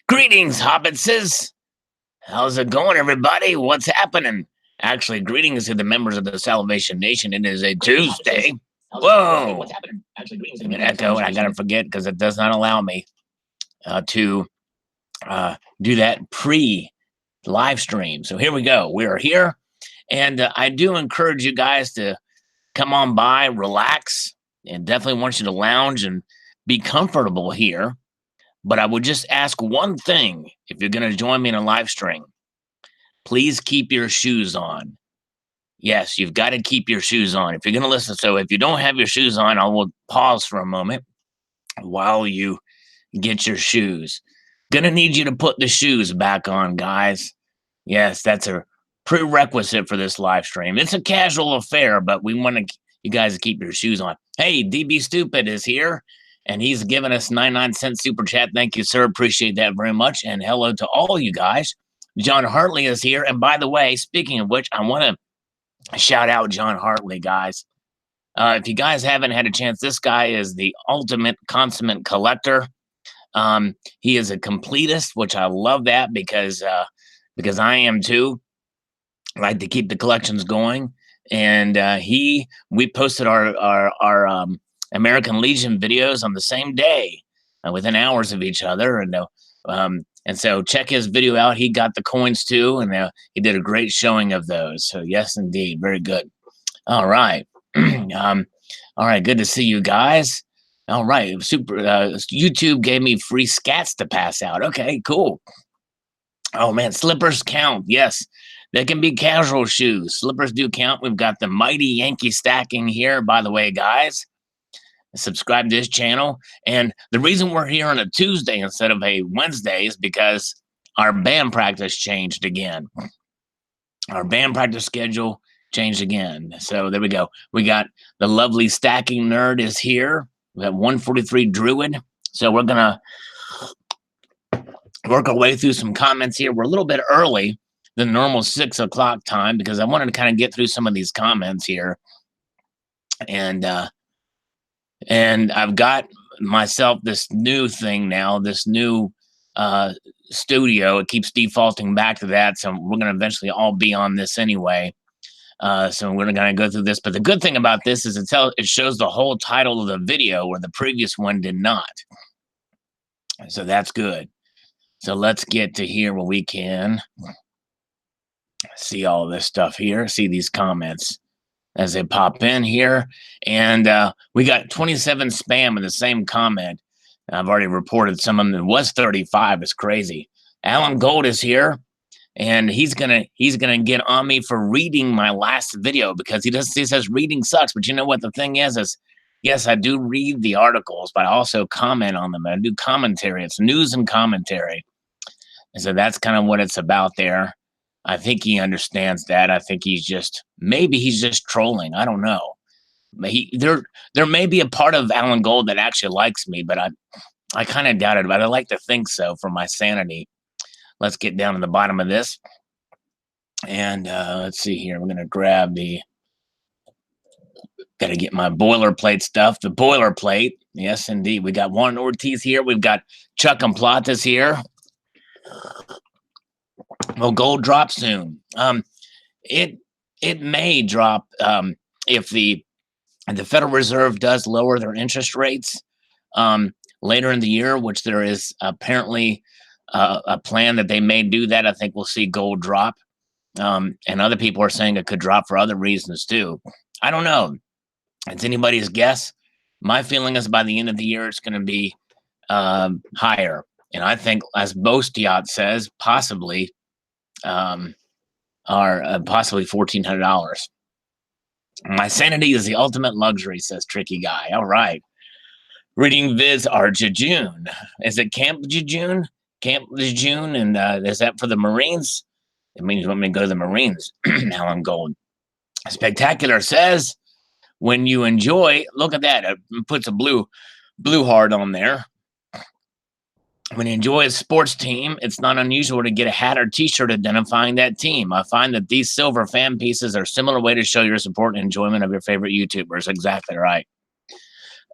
Greetings, hobbitses. How's it going, everybody? What's happening? Actually, greetings to the members of the Salvation Nation. It is a Tuesday. Whoa! What's happening? Actually, greetings to the echo, and I gotta forget because it does not allow me to do that pre-live stream. So here we go. We are here, and I do encourage you guys to come on by, relax, and definitely want you to lounge and be comfortable here. But I would just ask one thing if you're going to join me in a live stream. Please keep your shoes on. Yes, you've got to keep your shoes on if you're going to listen. So if you don't have your shoes on, I will pause for a moment while you get your shoes. Gonna need you to put the shoes back on, guys. Yes, that's a prerequisite for this live stream. It's a casual affair, but we want you guys to keep your shoes on. Hey, DB Stupid is here, and he's given us 99-cent super chat. Thank you, sir. Appreciate that very much. And hello to all you guys. John Hartley is here. And by the way, speaking of which, I want to shout out John Hartley, guys. If you guys haven't had a chance, this guy is the ultimate consummate collector. He is a completist, which I love that because I am too. I like to keep the collections going. And we posted our American Legion videos on the same day, within hours of each other. And so check his video out. He got the coins too, and he did a great showing of those. So yes, indeed, very good. All right, all right, good to see you guys. All right, super. YouTube gave me free scats to pass out. Okay, cool. Oh man, slippers count. Yes, they can be casual shoes. Slippers do count. We've got the mighty Yankee stacking here, by the way, guys. Subscribe to this channel. And the reason we're here on a Tuesday instead of a Wednesday is because our band practice changed again. Our band practice schedule changed again. So there we go. We got the lovely stacking nerd is here. We have 143 Druid. So we're going to work our way through some comments here. We're a little bit early than normal 6 o'clock time because I wanted to kind of get through some of these comments here. And I've got myself this new thing now, this new studio. It keeps defaulting back to that. So we're going to eventually all be on this anyway. So we're going to go through this. But the good thing about this is it shows the whole title of the video where the previous one did not. So that's good. So let's get to here where we can see all this stuff here. See these comments as they pop in here. And we got 27 spam in the same comment. I've already reported some of them. It was 35. It's crazy. Alan Gold is here, and he's gonna get on me for reading my last video because he says reading sucks. But you know what the thing is yes, I do read the articles, but I also comment on them. I do commentary. It's news and commentary. And so that's kind of what it's about there. I think he understands that. I think maybe he's just trolling. I don't know. There may be a part of Alan Gold that actually likes me, but I kind of doubt it. But I like to think so for my sanity. Let's get down to the bottom of this. And let's see here. We're going to grab got to get my boilerplate stuff. The boilerplate. Yes, indeed. We got Juan Ortiz here. We've got Chuck and Platas here. Well, gold drop soon. It may drop if the Federal Reserve does lower their interest rates later in the year, which there is apparently a plan that they may do that. I think we'll see gold drop. And other people are saying it could drop for other reasons too. I don't know. It's anybody's guess. My feeling is by the end of the year, it's going to be higher. And I think, as Bostiot says, possibly $1,400. My sanity is the ultimate luxury, says Tricky Guy. All right. Reading vids are Jejune. Is it Camp Jejune? Camp Jejune? And is that for the Marines? It means you want me to go to the Marines. Alan Gold. Spectacular says, when you enjoy, look at that. It puts a blue heart on there. When you enjoy a sports team, it's not unusual to get a hat or t-shirt identifying that team. I find that these silver fan pieces are a similar way to show your support and enjoyment of your favorite YouTubers. Exactly right.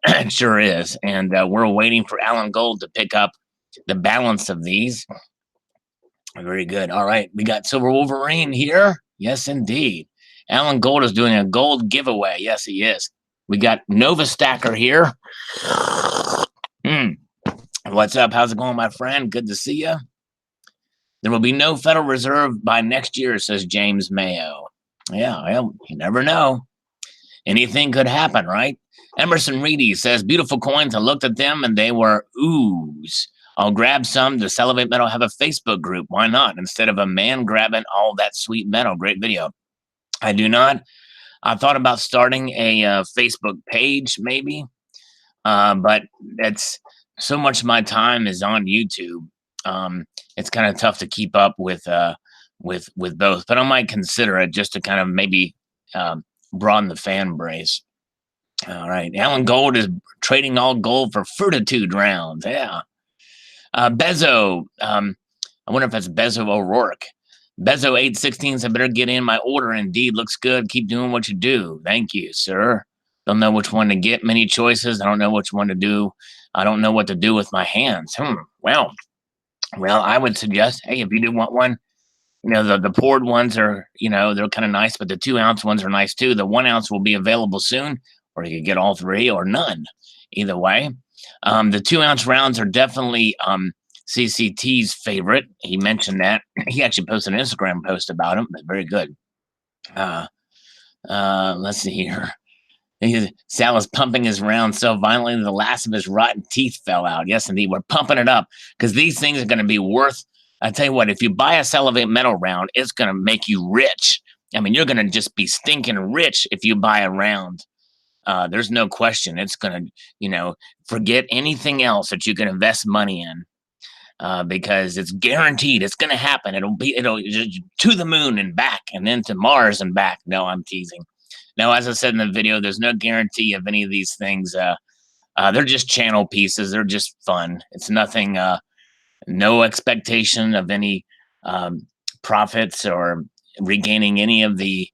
It sure is. And we're waiting for Alan Gold to pick up the balance of these. Very good. All right, we got Silver Wolverine here. Yes, indeed. Alan Gold is doing a gold giveaway. Yes, he is. We got Nova Stacker here. What's up? How's it going, my friend? Good to see you. There will be no Federal Reserve by next year, says James Mayo. Yeah, well, you never know. Anything could happen, right? Emerson Reedy says, beautiful coins. I looked at them and they were ooze. I'll grab some. Does Salivate Metal have a Facebook group? Why not? Instead of a man grabbing all that sweet metal. Great video. I do not. I thought about starting a Facebook page, maybe, but it's so much of my time is on YouTube. It's kind of tough to keep up with both, but I might consider it just to kind of maybe broaden the fan base. All right, Alan Gold is trading all gold for fortitude rounds. Yeah. Bezo, I wonder if that's Bezo O'Rourke. Bezo 816 said, better get in my order. Indeed, looks good. Keep doing what you do. Thank you, sir. Don't know which one to get. Many choices. I don't know which one to do. I don't know what to do with my hands. Well, I would suggest, hey, if you do want one, you know, the poured ones are, you know, they're kind of nice, but the 2 ounce ones are nice too. The 1 ounce will be available soon, or you can get all 3 or none. Either way. The 2 ounce rounds are definitely CCT's favorite. He mentioned that. He actually posted an Instagram post about him, but very good. Let's see here. Sal is pumping his round so violently the last of his rotten teeth fell out. Yes, indeed. We're pumping it up because these things are going to be worth. I tell you what, if you buy a Salivate Metal round, it's going to make you rich. I mean, you're going to just be stinking rich if you buy a round. There's no question. It's going to, you know, forget anything else that you can invest money in. Because it's guaranteed it's going to happen. It'll to the moon and back, and then to Mars and back. No, I'm teasing. No, as I said in the video, there's no guarantee of any of these things. They're just channel pieces. They're just fun. It's nothing. No expectation of any profits or regaining any of the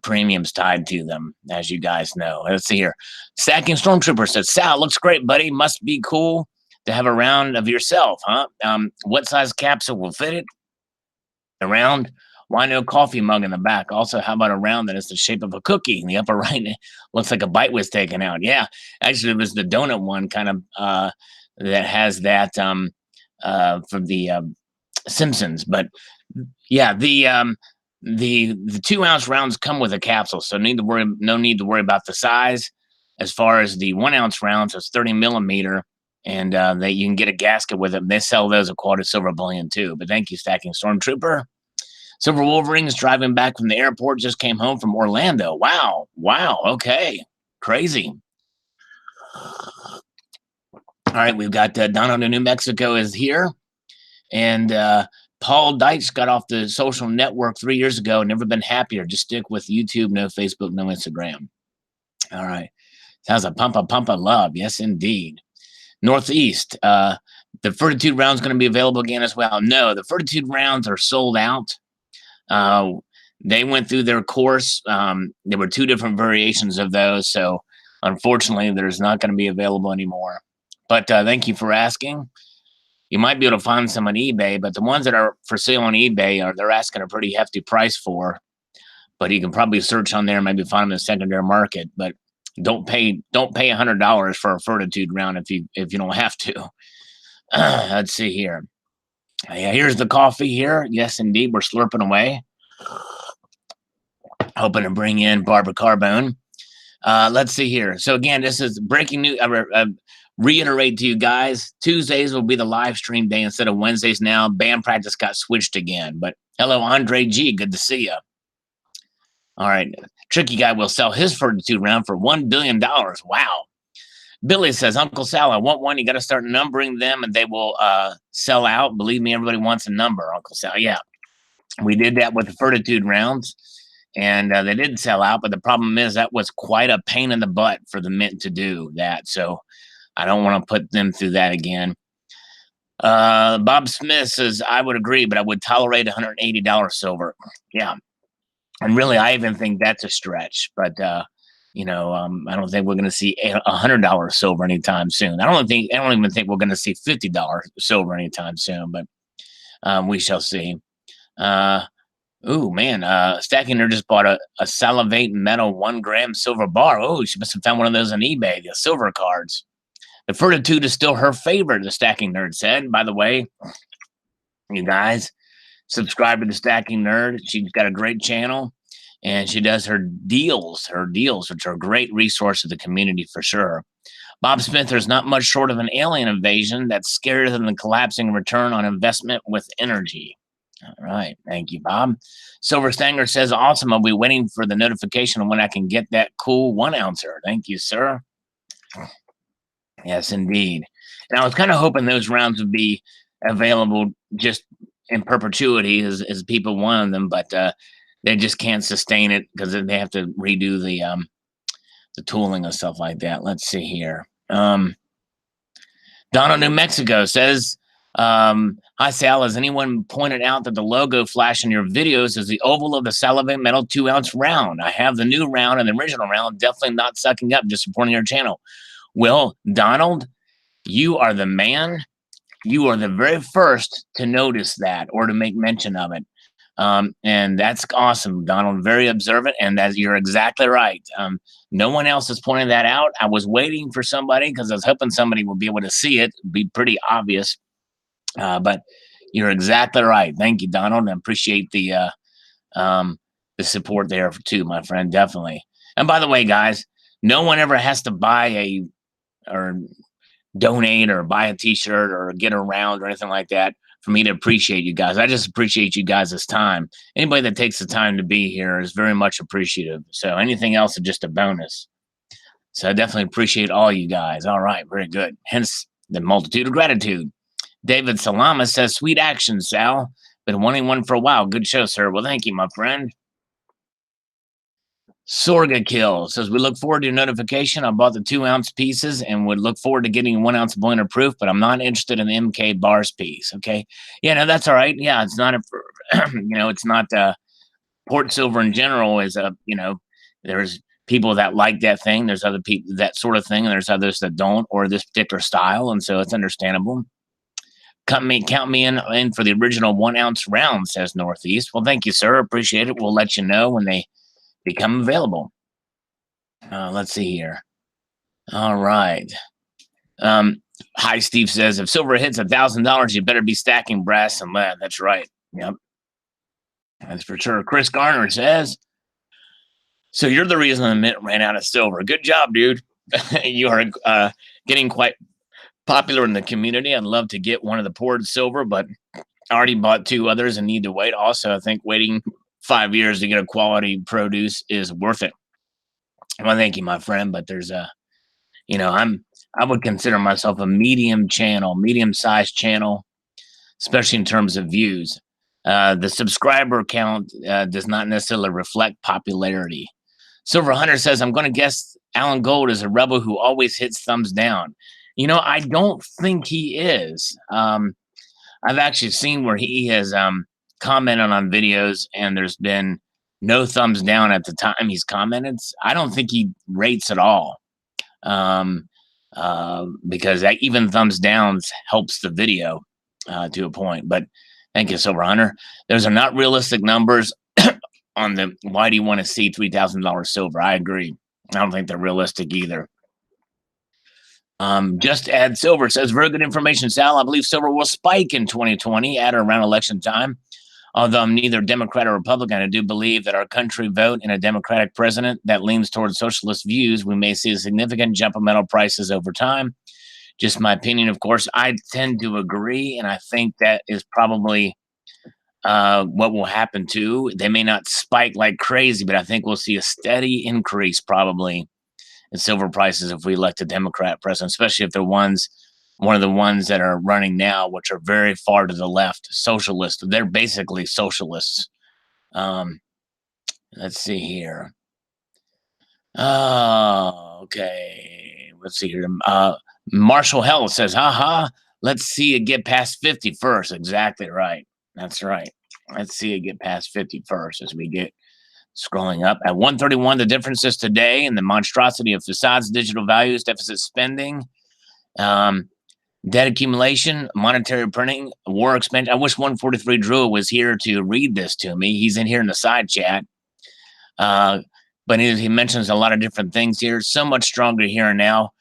premiums tied to them, as you guys know. Let's see here. Stacking Stormtrooper says, Sal, looks great, buddy. Must be cool to have a round of yourself, huh? What size capsule will fit it? A round? Why no coffee mug in the back? Also, how about a round that is the shape of a cookie in the upper right? Looks like a bite was taken out. Yeah, actually, it was the donut one kind of that has that from the Simpsons. But yeah, the 2 ounce rounds come with a capsule, so no need to worry about the size. As far as the 1 ounce rounds, it's 30 millimeter. And you can get a gasket with it. They sell those at Quality Silver Bullion too. But thank you, Stacking Stormtrooper. Silver Wolverines driving back from the airport, just came home from Orlando. Wow. Okay. Crazy. All right, we've got Dono to New Mexico is here. And Paul Deitch got off the social network 3 years ago. Never been happier. Just stick with YouTube, no Facebook, no Instagram. All right. Sounds a pump of love. Yes, indeed. Northeast, the Fortitude round is going to be available again as well. No, the Fortitude rounds are sold out. They went through their course. There were 2 different variations of those. So unfortunately, there's not going to be available anymore. But thank you for asking. You might be able to find some on eBay, but the ones that are for sale on eBay they're asking a pretty hefty price for. But you can probably search on there and maybe find them in the secondary market. But don't pay $100 for a Fortitude round if you don't have to. Let's see here. Yeah, here's the coffee here. Yes, indeed, we're slurping away. Hoping to bring in Barbara Carbone. Let's see here. So again, this is breaking news. Reiterate to you guys, Tuesdays will be the live stream day instead of Wednesdays now. Band practice got switched again. But hello, Andre G. Good to see you. All right. Tricky Guy will sell his Fortitude round for $1 billion. Wow. Billy says, Uncle Sal, I want one. You got to start numbering them and they will sell out. Believe me, everybody wants a number, Uncle Sal. Yeah. We did that with the Fortitude rounds and they did sell out. But the problem is that was quite a pain in the butt for the mint to do that. So I don't want to put them through that again. Bob Smith says, I would agree, but I would tolerate $180 silver. Yeah. And really, I even think that's a stretch. But I don't think we're going to see $100 silver anytime soon. I don't even think we're going to see $50 silver anytime soon, but we shall see. Ooh, man, Stacking Nerd just bought a Salivate Metal 1 gram silver bar. Oh, she must have found one of those on eBay, the silver cards. The Fortitude is still her favorite, the Stacking Nerd said. By the way, you guys, subscribe to the Stacking Nerd. She's got a great channel, and she does her deals, which are a great resource to the community for sure. Bob Smith, there's not much short of an alien invasion that's scarier than the collapsing return on investment with energy. All right. Thank you, Bob. Silver Stanger says, awesome. I'll be waiting for the notification when I can get that cool 1 ouncer. Thank you, sir. Yes, indeed. And I was kind of hoping those rounds would be available just in perpetuity as people wanted them, but they just can't sustain it because they have to redo the tooling and stuff like that. Let's see here. Donna, New Mexico says, hi, Sal. Has anyone pointed out that the logo flash in your videos is the oval of the Salivate Metal 2 ounce round? I have the new round and the original round. Definitely not sucking up, just supporting your channel. Well, Donald, you are the man. You are the very first to notice that or to make mention of it. And that's awesome, Donald. Very observant, and that you're exactly right. No one else has pointed that out. I was waiting for somebody because I was hoping somebody would be able to see it. It'd be pretty obvious. But you're exactly right. Thank you, Donald. I appreciate the support there too, my friend. Definitely. And by the way, guys, no one ever has to buy or donate or buy a t-shirt or get a round or anything like that for me to appreciate you guys. I just appreciate you guys' time. Anybody that takes the time to be here is very much appreciative. So anything else is just a bonus. So I definitely appreciate all you guys. All right, very good. Hence the multitude of gratitude. David Salama says, sweet action, Sal. Been wanting one for a while. Good show, sir. Well, thank you, my friend. Sorga Kill says, we look forward to your notification. I bought the 2 ounce pieces and would look forward to getting 1 ounce blender proof, but I'm not interested in the MK bars piece. Okay. Yeah, no, that's all right. Yeah, it's not it's not port silver in general is there's people that like that thing. There's other people that sort of thing, and there's others that don't, or this particular style, and so it's understandable. Count me in for the original 1 ounce round, says Northeast. Well, thank you, sir. Appreciate it. We'll let you know when they become available. Let's see here. All right. Hi, Steve says, if silver hits $1,000, you better be stacking brass and lead. That's right. Yep. That's for sure. Chris Garner says, so you're the reason the mint ran out of silver. Good job, dude. You are getting quite popular in the community. I'd love to get one of the poured silver, but I already bought 2 others and need to wait. Also, I think waiting 5 years to get a quality produce is worth it. Well, thank you, my friend. But there's I would consider myself a medium-sized channel, especially in terms of views. The subscriber count does not necessarily reflect popularity. Silver Hunter says, I'm going to guess Alan Gold is a rebel who always hits thumbs down. I don't think he is. I've actually seen where he has commented on videos and there's been no thumbs down at the time he's commented. I don't think he rates at all. Because even thumbs downs helps the video to a point. But thank you, Silver Hunter. Those are not realistic numbers on the why do you want to see $3,000 silver? I agree. I don't think they're realistic either. Just Add Silver says, very good information, Sal. I believe silver will spike in 2020 at or around election time. Although I'm neither Democrat or Republican, I do believe that our country vote in a Democratic president that leans towards socialist views, we may see a significant jump in metal prices over time. Just my opinion, of course. I tend to agree, and I think that is probably what will happen too. They may not spike like crazy, but I think we'll see a steady increase probably in silver prices if we elect a Democrat president, especially if they're one of the ones that are running now, which are very far to the left, socialist. They're basically socialists. Let's see here. Oh, okay. Let's see here. Marshall Hell says, haha, let's see it get past 50 first. Exactly right. That's right. Let's see it get past 50 first as we get Scrolling up at 131, the differences today and the monstrosity of facades, digital values, deficit spending, debt accumulation, monetary printing, war expansion. I wish 143 Drew was here to read this to me. He's in here in the side chat. But he mentions a lot of different things here. So much stronger here and now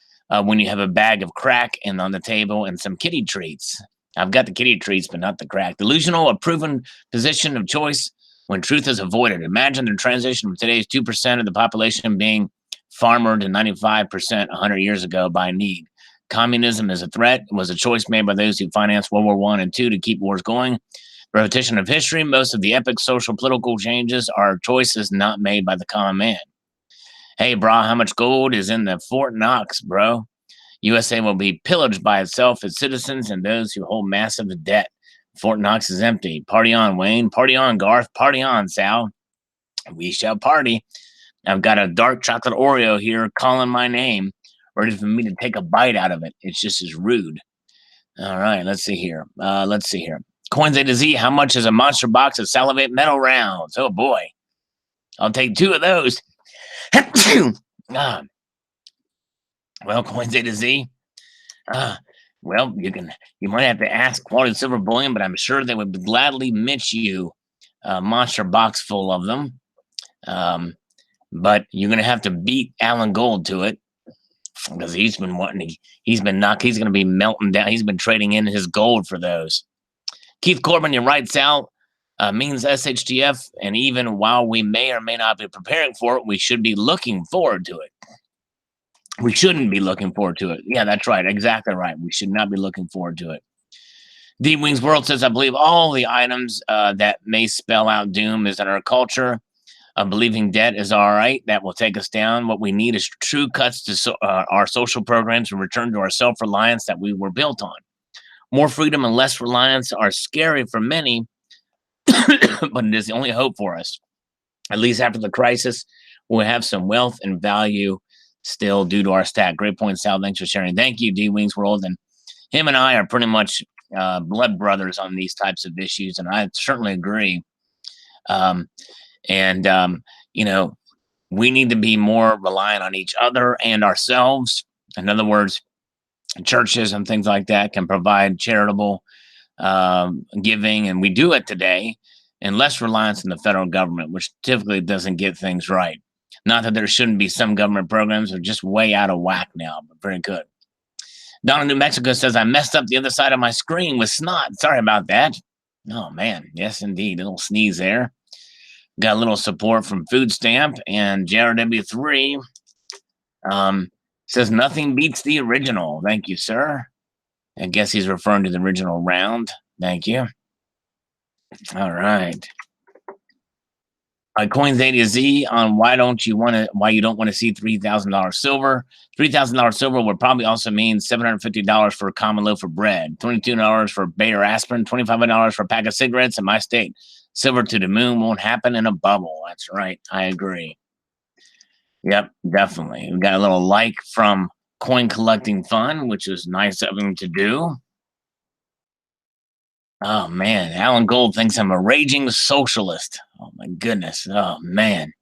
when you have a bag of crack and on the table and some kitty treats. I've got the kitty treats, but not the crack. Delusional, a proven position of choice when truth is avoided. Imagine the transition from today's 2% of the population being farmer to 95% 100 years ago by need. Communism is a threat. It was a choice made by those who financed World War I and II to keep wars going. Repetition of history. Most of the epic social political changes are choices not made by the common man. Hey, brah, how much gold is in the Fort Knox, bro? USA will be pillaged by itself, its citizens, and those who hold massive debt. Fort Knox is empty. Party on, Wayne. Party on, Garth. Party on, Sal. We shall party. I've got a dark chocolate Oreo here calling my name, ready for me to take a bite out of it. It's just as rude. All right, let's see here. Coins A to Z, how much is a monster box of Salivate Metal rounds? Oh, boy. I'll take 2 of those. Well, Coins A to Z. Well, you might have to ask Quality Silver Bullion, but I'm sure they would gladly mint you a monster box full of them. But you're going to have to beat Alan Gold to it because he's been going to be melting down. He's been trading in his gold for those. Keith Corbin, you're right, Sal. Means SHTF, and even while we may or may not be preparing for it, we should be looking forward to it. We shouldn't be looking forward to it. Yeah, that's right. Exactly right. We should not be looking forward to it. D Wings World says, I believe all the items that may spell out doom is in our culture. Believing debt is all right. That will take us down. What we need is true cuts to our social programs and return to our self-reliance that we were built on. More freedom and less reliance are scary for many, but it is the only hope for us. At least after the crisis, we'll have some wealth and value still due to our stack. Great point, Sal. Thanks for sharing. Thank you, D Wings World. And him and I are pretty much blood brothers on these types of issues, and I certainly agree. You know, we need to be more reliant on each other and ourselves. In other words, churches and things like that can provide charitable giving, and we do it today, and less reliance on the federal government, which typically doesn't get things right. Not that there shouldn't be some government programs, they're just way out of whack now, but very good. Donna, New Mexico says, I messed up the other side of my screen with snot. Sorry about that. Oh, man. Yes, indeed. A little sneeze there. Got a little support from Food Stamp, and JRW3 says, nothing beats the original. Thank you, sir. I guess he's referring to the original round. Thank you. All right. Coins A to Z on why you don't want to see $3,000 silver. $3,000 silver would probably also mean $750 for a common loaf of bread, $22 for Bayer aspirin, $25 for a pack of cigarettes in my state. Silver to the moon won't happen in a bubble. That's right. I agree. Yep, definitely. We got a little like from Coin Collecting Fun, which was nice of him to do. Oh, man. Alan Gold thinks I'm a raging socialist. Oh, my goodness. Oh, man.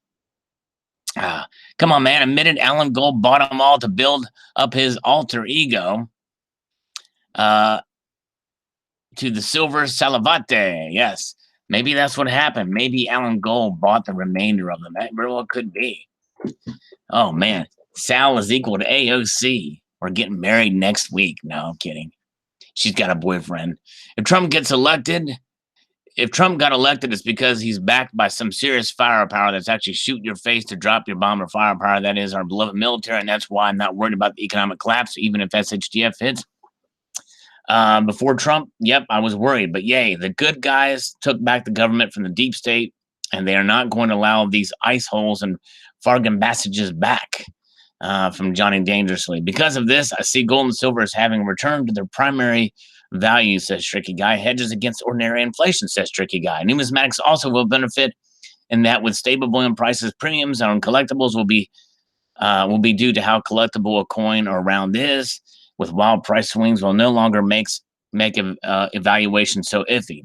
Come on, man. Admitted Alan Gold bought them all to build up his alter ego to the silver Salivate. Yes. Maybe that's what happened. Maybe Alan Gold bought the remainder of them. That very well could be. Oh, man. Sal is equal to AOC. We're getting married next week. No, I'm kidding. She's got a boyfriend. If Trump got elected, it's because he's backed by some serious firepower that's actually shooting your face to drop your bomb or firepower. That is our beloved military, and that's why I'm not worried about the economic collapse, even if SHTF hits. Before Trump, yep, I was worried. But yay, the good guys took back the government from the deep state, and they are not going to allow these ice holes and Fargan passages back. From Johnny Dangerously. Because of this, I see gold and silver as having returned to their primary value, says Tricky Guy. Hedges against ordinary inflation, says Tricky Guy. Numismatics also will benefit in that with stable bullion prices, premiums on collectibles will be due to how collectible a coin or round is. With wild price swings will no longer make evaluation so iffy.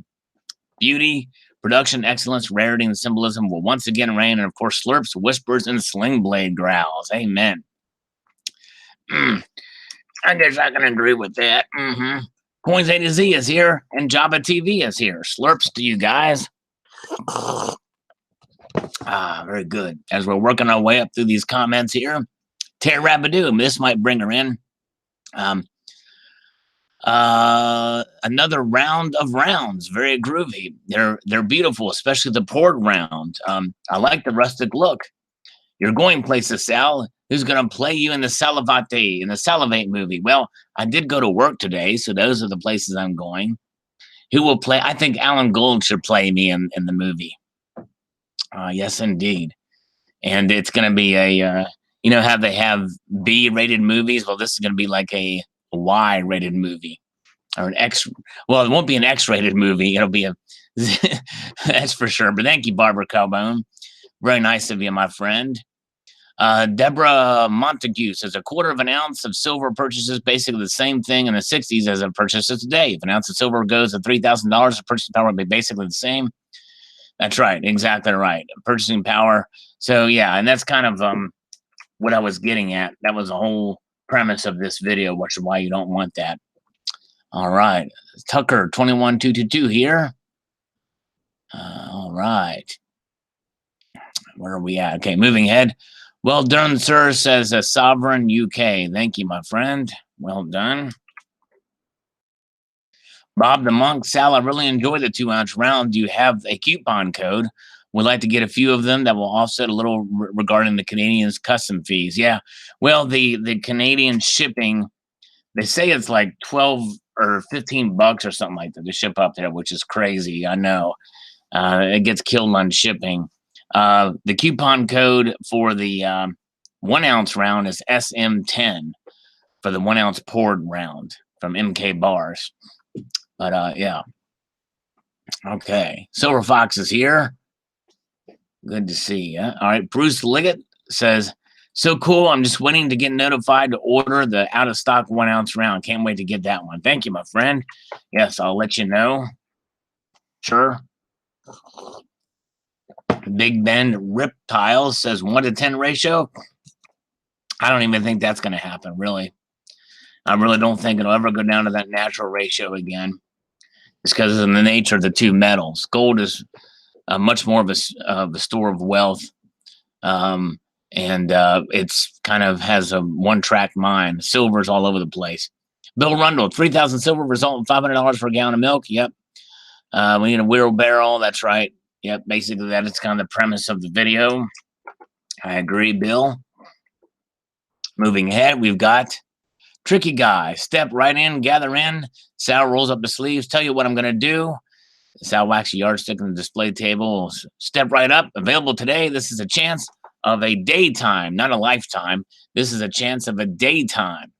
Beauty, Production excellence, rarity, and symbolism will once again reign. And of course, slurps, whispers, and sling blade growls. Amen. I guess I can agree with that. Coins A to Z is here, and Java TV is here. Slurps to you guys. Very good. As we're working our way up through these comments here, Terry Rabidoom, this might bring her in. Another round of rounds, very groovy. They're beautiful, especially the poured round. I like the rustic look. You're going places, Sal. Who's going to play you in the Salivate movie? Well, I did go to work today, so those are the places I'm going. Who will play? I think Alan Gold should play me in the movie. Yes, indeed. And it's going to be a, how they have B-rated movies? Well, this is going to be like a Y-rated movie. Or an X. Well, it won't be an X-rated movie. It'll be a, that's for sure. But thank you, Barbara Calbone. Very nice of you, my friend. Deborah Montague says, 1/4 of an ounce of silver purchases basically the same thing in the 60s as it purchases today. If an ounce of silver goes to $3,000, the purchasing power will be basically the same. That's right. Exactly right. Purchasing power. So, yeah, and that's kind of what I was getting at. That was the whole premise of this video, which is why you don't want that. All right. Tucker 21222 here. All right. Where are we at? Okay, moving ahead. Well done, sir, says Sovereign UK. Thank you, my friend. Well done. Bob the Monk, Sal, I really enjoy the 2-ounce round. Do you have a coupon code? We'd like to get a few of them that will offset a little regarding the Canadians' custom fees. Yeah, well, the Canadian shipping, they say it's like 12 or 15 bucks or something like that to ship up there, which is crazy. I know. It gets killed on shipping. The coupon code for the 1-ounce round is SM10 for the 1-ounce poured round from MK Bars. But yeah. Okay. Silver Fox is here. Good to see you. All right. Bruce Liggett says, so cool. I'm just waiting to get notified to order the out of stock 1-ounce round. Can't wait to get that one. Thank you, my friend. Yes, I'll let you know. Sure. Big Ben Riptile says 1-to-10 ratio. I don't even think that's going to happen, really. I really don't think it'll ever go down to that natural ratio again. It's because of the nature of the two metals. Gold is much more of a store of wealth, and it's kind of has a one-track mind. Silver's all over the place. Bill Rundle, 3,000 silver result in $500 for a gallon of milk. Yep. We need a wheelbarrow. That's right. Yep. Basically, that is kind of the premise of the video. I agree, Bill. Moving ahead, we've got Tricky Guy. Step right in, gather in. Sal rolls up the sleeves. Tell you what I'm going to do. Sal whacks a yardstick on the display table. Step right up. Available today. This is a chance of a daytime, not a lifetime. This is a chance of a daytime.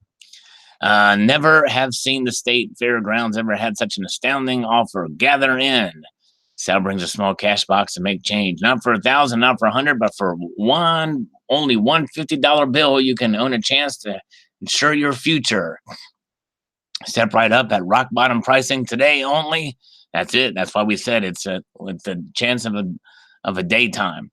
Never have seen the state fairgrounds ever had such an astounding offer. Gather in. Sal brings a small cash box to make change. Not for 1,000, not for 100, but for only one $50 bill. You can own a chance to ensure your future. Step right up at rock bottom pricing today only. That's it. That's why we said it's a chance of a daytime.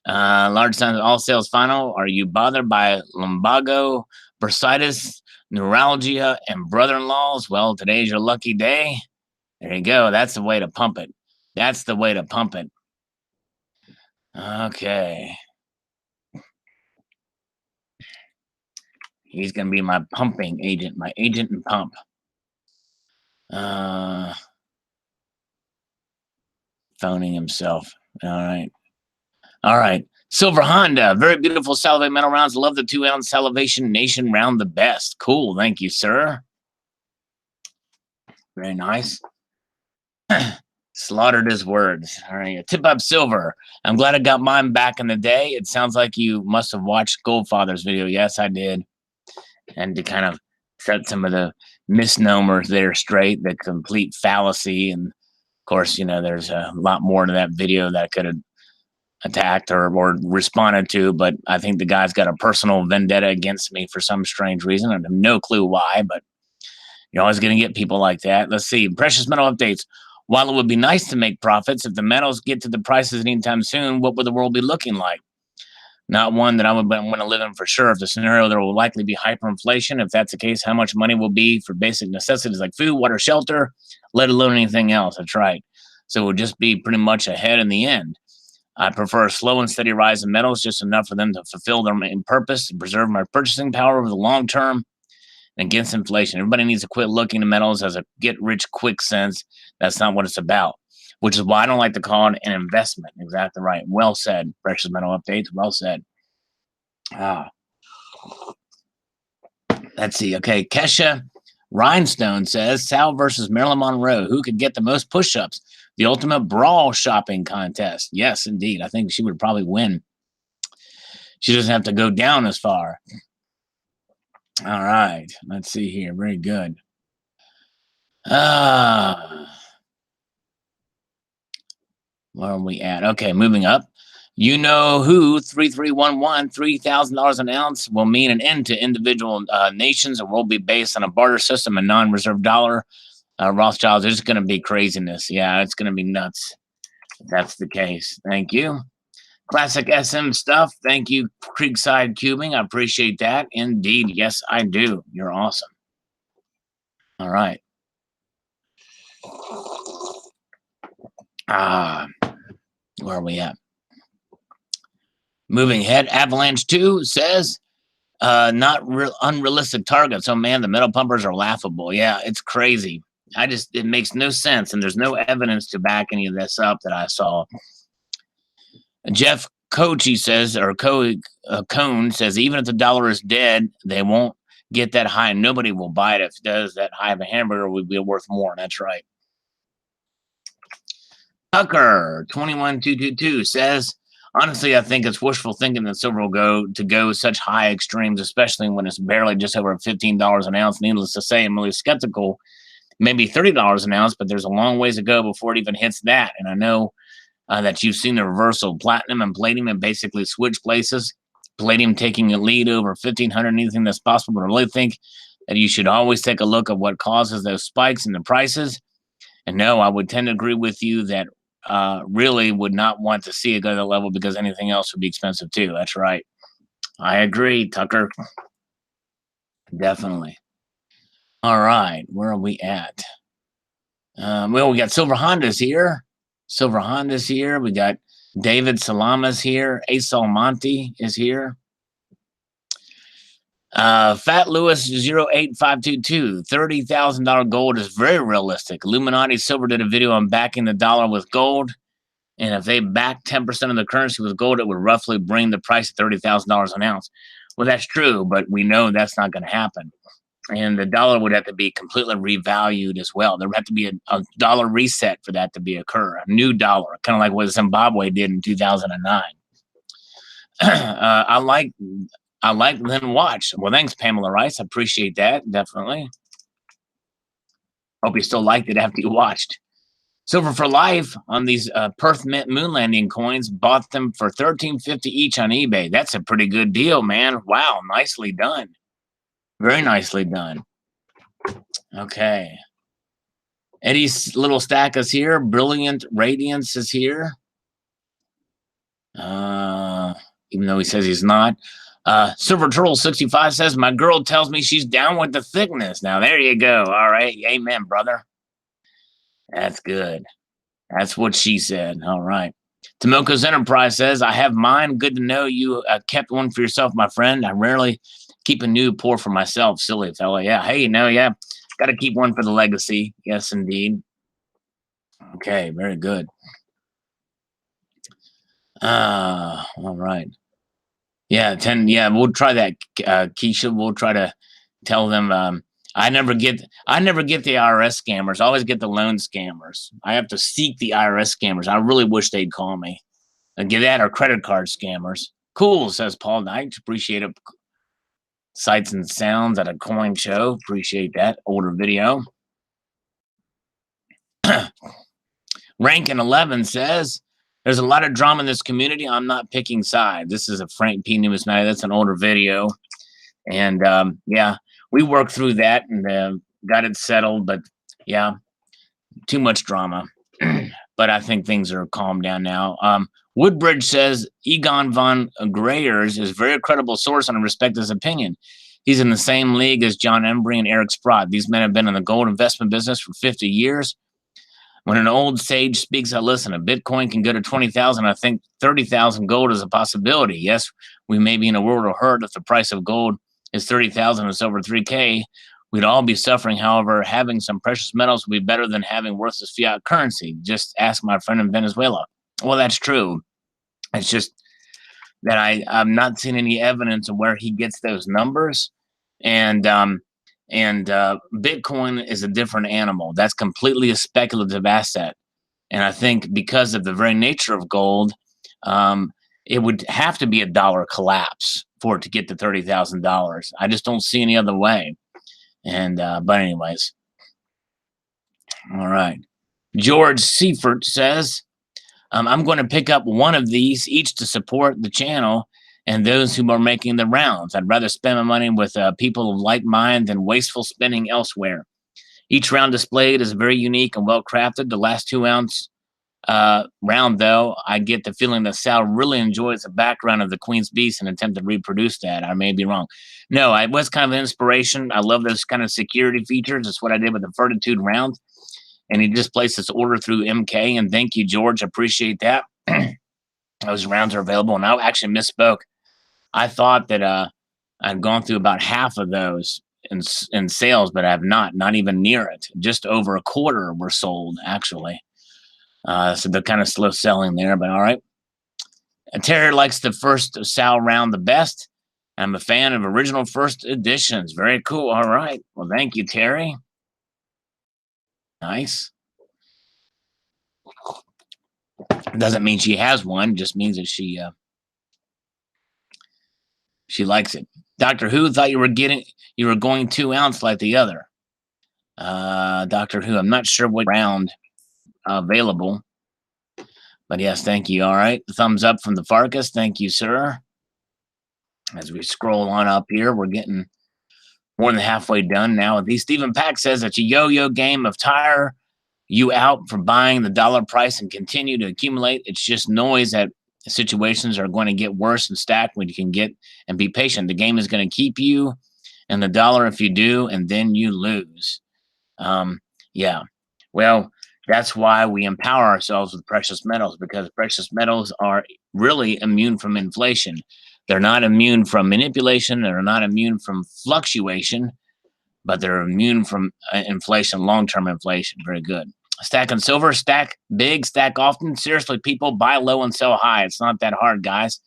Large signs all sales final. Are you bothered by lumbago, bursitis, neuralgia, and brother-in-laws? Well, today's your lucky day. There you go. That's the way to pump it. That's the way to pump it. Okay. He's going to be my pumping agent, my agent and pump. Phoning himself. All right. All right. Silver Honda. Very beautiful Salivate Metal rounds. Love the 2-ounce Salivation Nation round the best. Cool. Thank you, sir. Very nice. Slaughtered his words. All right. Tip up Silver. I'm glad I got mine back in the day. It sounds like you must have watched Goldfather's video. Yes, I did. And to kind of set some of the misnomers there straight, the complete fallacy. And of course, there's a lot more to that video that could have attacked or responded to, but I think the guy's got a personal vendetta against me for some strange reason. I have no clue why, but you're always going to get people like that. Let's see. Precious metal updates. While it would be nice to make profits, if the metals get to the prices anytime soon, what would the world be looking like? Not one that I would want to live in for sure. If the scenario, there will likely be hyperinflation. If that's the case, how much money will be for basic necessities like food, water, shelter, let alone anything else? That's right. So it would just be pretty much ahead in the end. I prefer a slow and steady rise in metals, just enough for them to fulfill their main purpose and preserve my purchasing power over the long term and against inflation. Everybody needs to quit looking at metals as a get-rich-quick sense. That's not what it's about, which is why I don't like to call it an investment. Exactly right. Well said. Precious Metal Updates. Well said. Let's see. Okay, Kesha Rhinestone says, Sal versus Marilyn Monroe. Who could get the most push-ups? The ultimate brawl shopping contest. Yes, indeed. I think she would probably win. She doesn't have to go down as far. All right. Let's see here. Very good. Where are we at? Okay, moving up. You know who 3311 $3,000 an ounce will mean an end to individual nations and will be based on a barter system and non-reserve dollar. Rothschilds, it's going to be craziness. Yeah, it's going to be nuts. If that's the case. Thank you. Classic SM stuff. Thank you, Creekside Cubing. I appreciate that. Indeed. Yes, I do. You're awesome. All right. Where are we at? Moving ahead, Avalanche 2 says, not unrealistic targets. Oh man, the metal pumpers are laughable. Yeah, it's crazy. It makes no sense, and there's no evidence to back any of this up that I saw. Jeff Kochi says, or Cone says, even if the dollar is dead, they won't get that high. Nobody will buy it. If it does, that high of a hamburger would be worth more. That's right. Tucker 21222 says, honestly, I think it's wishful thinking that silver will go such high extremes, especially when it's barely just over $15 an ounce. Needless to say, I'm really skeptical. Maybe $30 an ounce, but there's a long ways to go before it even hits that. And I know that you've seen the reversal of platinum and palladium and basically switch places. Palladium taking a lead over 1,500, anything that's possible. But I really think that you should always take a look at what causes those spikes in the prices. And no, I would tend to agree with you that really would not want to see it go to that level because anything else would be expensive too. That's right. I agree, Tucker. Definitely. All right. Where are we at? Well, we got Silver Hondas here. We got David Salamas here. Asal Monty is here. Fat Lewis 08522. $30,000 gold is very realistic. Illuminati Silver did a video on backing the dollar with gold. And if they back 10% of the currency with gold, it would roughly bring the price to $30,000 an ounce. Well, that's true, but we know that's not going to happen. And the dollar would have to be completely revalued as well. There would have to be a dollar reset for that to occur, a new dollar, kind of like what Zimbabwe did in 2009. I like Lynn Watch. Well, thanks, Pamela Rice. I appreciate that, definitely. Hope you still liked it after you watched. Silver for Life on these Perth Mint moon landing coins. Bought them for $13.50 each on eBay. That's a pretty good deal, man. Wow, nicely done. Very nicely done. Okay. Eddie's little stack is here. Brilliant Radiance is here. Even though he says he's not. Silver Turtle 65 says, my girl tells me she's down with the thickness. Now, there you go. All right. Amen, brother. That's good. That's what she said. All right. Tomoko's Enterprise says, I have mine. Good to know you kept one for yourself, my friend. I rarely keep a new pour for myself. Silly fella. Yeah. Hey, no, yeah. Got to keep one for the legacy. Yes, indeed. Okay. Very good. All right. Yeah. 10. Yeah. We'll try that. Keisha, we'll try to tell them, I never get the IRS scammers. I always get the loan scammers. I have to seek the IRS scammers. I really wish they'd call me. Get that or credit card scammers. Cool, says Paul Knight. Appreciate it. Sights and sounds at a coin show. Appreciate that. Older video. Rankin 11 says, there's a lot of drama in this community. I'm not picking sides. This is a Frank P. Numismatic. That's an older video. And yeah, we worked through that and got it settled. But yeah, too much drama. but I think things are calmed down now. Woodbridge says Egon von Greyers is a very credible source and I respect his opinion. He's in the same league as John Embry and Eric Sprott. These men have been in the gold investment business for 50 years. When an old sage speaks, I listen. A Bitcoin can go to 20,000. I think 30,000 gold is a possibility. Yes, we may be in a world of hurt if the price of gold is 30,000. It's over 3K. We'd all be suffering. However, having some precious metals would be better than having worthless fiat currency. Just ask my friend in Venezuela. Well, that's true. It's just that I'm not seeing any evidence of where he gets those numbers. And Bitcoin is a different animal. That's completely a speculative asset. And I think because of the very nature of gold, it would have to be a dollar collapse for it to get to $30,000. I just don't see any other way. And but anyways, all right. George Seifert says, I'm going to pick up one of these each to support the channel and those who are making the rounds. I'd rather spend my money with people of like mind than wasteful spending elsewhere. Each round displayed is very unique and well crafted. The last 2-ounce round, though, I get the feeling that Sal really enjoys the background of the Queen's Beast and attempt to reproduce that. I may be wrong. No, it was kind of an inspiration. I love those kind of security features. That's what I did with the Fortitude round. And he just placed this order through MK. And thank you, George. Appreciate that. Those rounds are available. And I actually misspoke. I thought that I'd gone through about half of those in sales, but I have not even near it. Just over a quarter were sold, actually. So they're kind of slow selling there, but all right. Terry likes the first Sal round the best. I'm a fan of original first editions. Very cool. All right. Well, thank you, Terry. Nice. Doesn't mean she has one. Just means that she likes it. Doctor Who thought you were going 2-ounce like the other. Doctor Who, I'm not sure what round available. But yes, thank you. All right. Thumbs up from the Farkas. Thank you, sir. As we scroll on up here, we're getting more than halfway done now. At least Stephen Pack says it's a yo-yo game of tire you out for buying the dollar price and continue to accumulate. It's just noise that situations are going to get worse and stack when you can get and be patient. The game is going to keep you and the dollar if you do, and then you lose. Yeah. Well, that's why we empower ourselves with precious metals, because precious metals are really immune from inflation. They're not immune from manipulation. They're not immune from fluctuation, but they're immune from inflation, long-term inflation. Very good. Stack and silver, stack big, stack often. Seriously, people, buy low and sell high. It's not that hard, guys.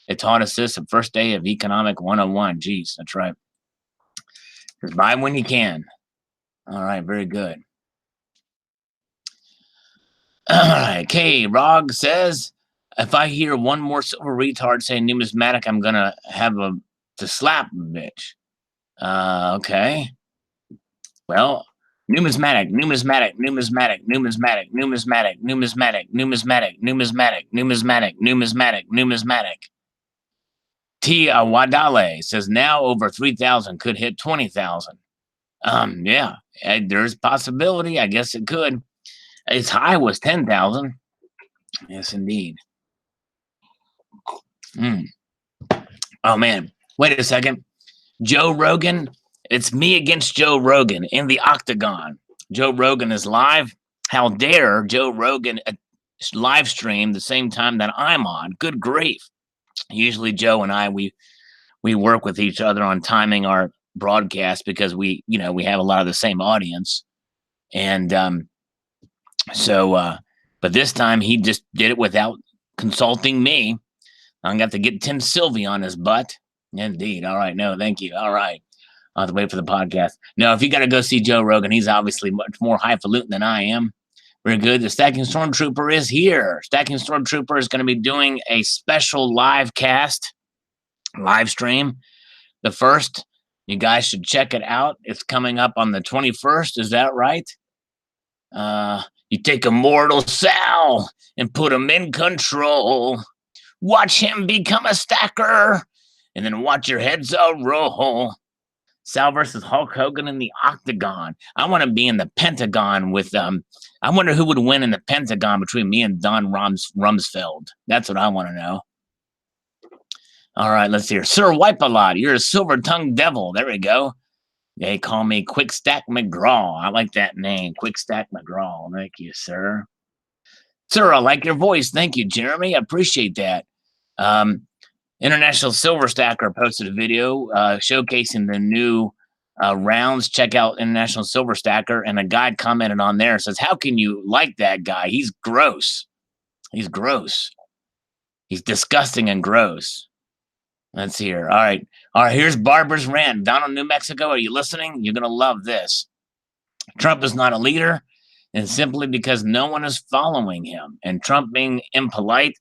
It taught us this the first day of Economic 101. Geez, that's right. Just buy when you can. All right, very good. All right, K-Rog says, if I hear one more silver retard say numismatic, I'm going to have to slap a bitch. Okay. Well, numismatic. Tia Wadale says now over 3,000 could hit 20,000. Yeah, there's possibility. I guess it could. Its high was 10,000. Yes, indeed. Oh, man. Wait a second. Joe Rogan. It's me against Joe Rogan in the octagon. Joe Rogan is live. How dare Joe Rogan live stream the same time that I'm on? Good grief. Usually Joe and I, we work with each other on timing our broadcast because we have a lot of the same audience. And but this time he just did it without consulting me. I'm going to have to get Tim Sylvie on his butt. Indeed. All right. No, thank you. All right. I'll have to wait for the podcast. No, if you got to go see Joe Rogan, he's obviously much more highfalutin than I am. Very good. The Stacking Stormtrooper is here. Stacking Stormtrooper is going to be doing a special live stream. The first, you guys should check it out. It's coming up on the 21st. Is that right? You take a mortal Sal and put him in control. Watch him become a stacker and then watch your heads all roll. Sal versus Hulk Hogan in the Octagon. I want to be in the Pentagon with I wonder who would win in the Pentagon between me and Don Rumsfeld. That's what I want to know. All right, let's see here. Sir Wipe-A-Lot, you're a silver-tongued devil. There we go. They call me Quick Stack McGraw. I like that name, Quick Stack McGraw. Thank you, sir. Sir, I like your voice. Thank you, Jeremy. I appreciate that. International Silver Stacker posted a video showcasing the new rounds. Check out International Silver Stacker, and a guy commented on there, says, how can you like that guy? He's gross. He's gross. He's disgusting and gross. Let's see here. All right. Here's Barbara's rant. Donald, New Mexico, are you listening? You're going to love this. Trump is not a leader, and simply because no one is following him. And Trump being impolite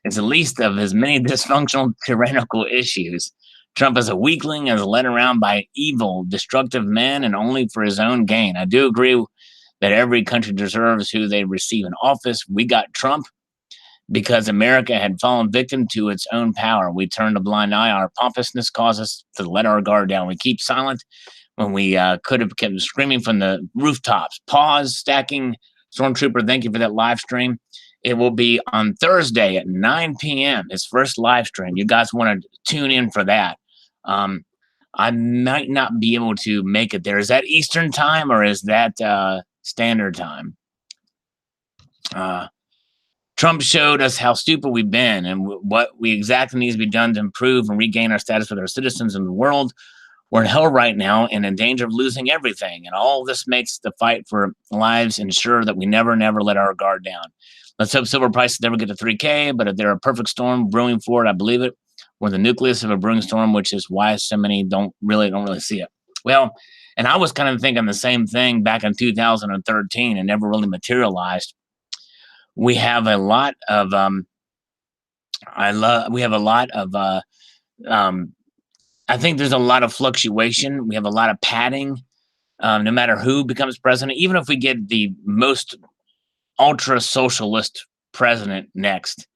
is the least of his many dysfunctional, tyrannical issues. Trump is a weakling and is led around by evil, destructive men and only for his own gain. I do agree that every country deserves who they receive in office. We got Trump because America had fallen victim to its own power. We turned a blind eye. Our pompousness caused us to let our guard down. We keep silent when we could have kept screaming from the rooftops. Pause, stacking. Stormtrooper, thank you for that live stream. It will be on Thursday at 9 p.m., his first live stream. You guys want to tune in for that. I might not be able to make it there. Is that Eastern time or is that standard time? Trump showed us how stupid we've been and what we exactly needs to be done to improve and regain our status with our citizens in the world. We're in hell right now and in danger of losing everything. And all this makes the fight for lives ensure that we never let our guard down. Let's hope silver prices never get to 3K, but if they're a perfect storm brewing for it, I believe it. We're the nucleus of a brewing storm, which is why so many don't really see it. Well, and I was kind of thinking the same thing back in 2013 and never really materialized. We have a lot of I think there's a lot of fluctuation. We have a lot of padding. No matter who becomes president, even if we get the most ultra socialist president next,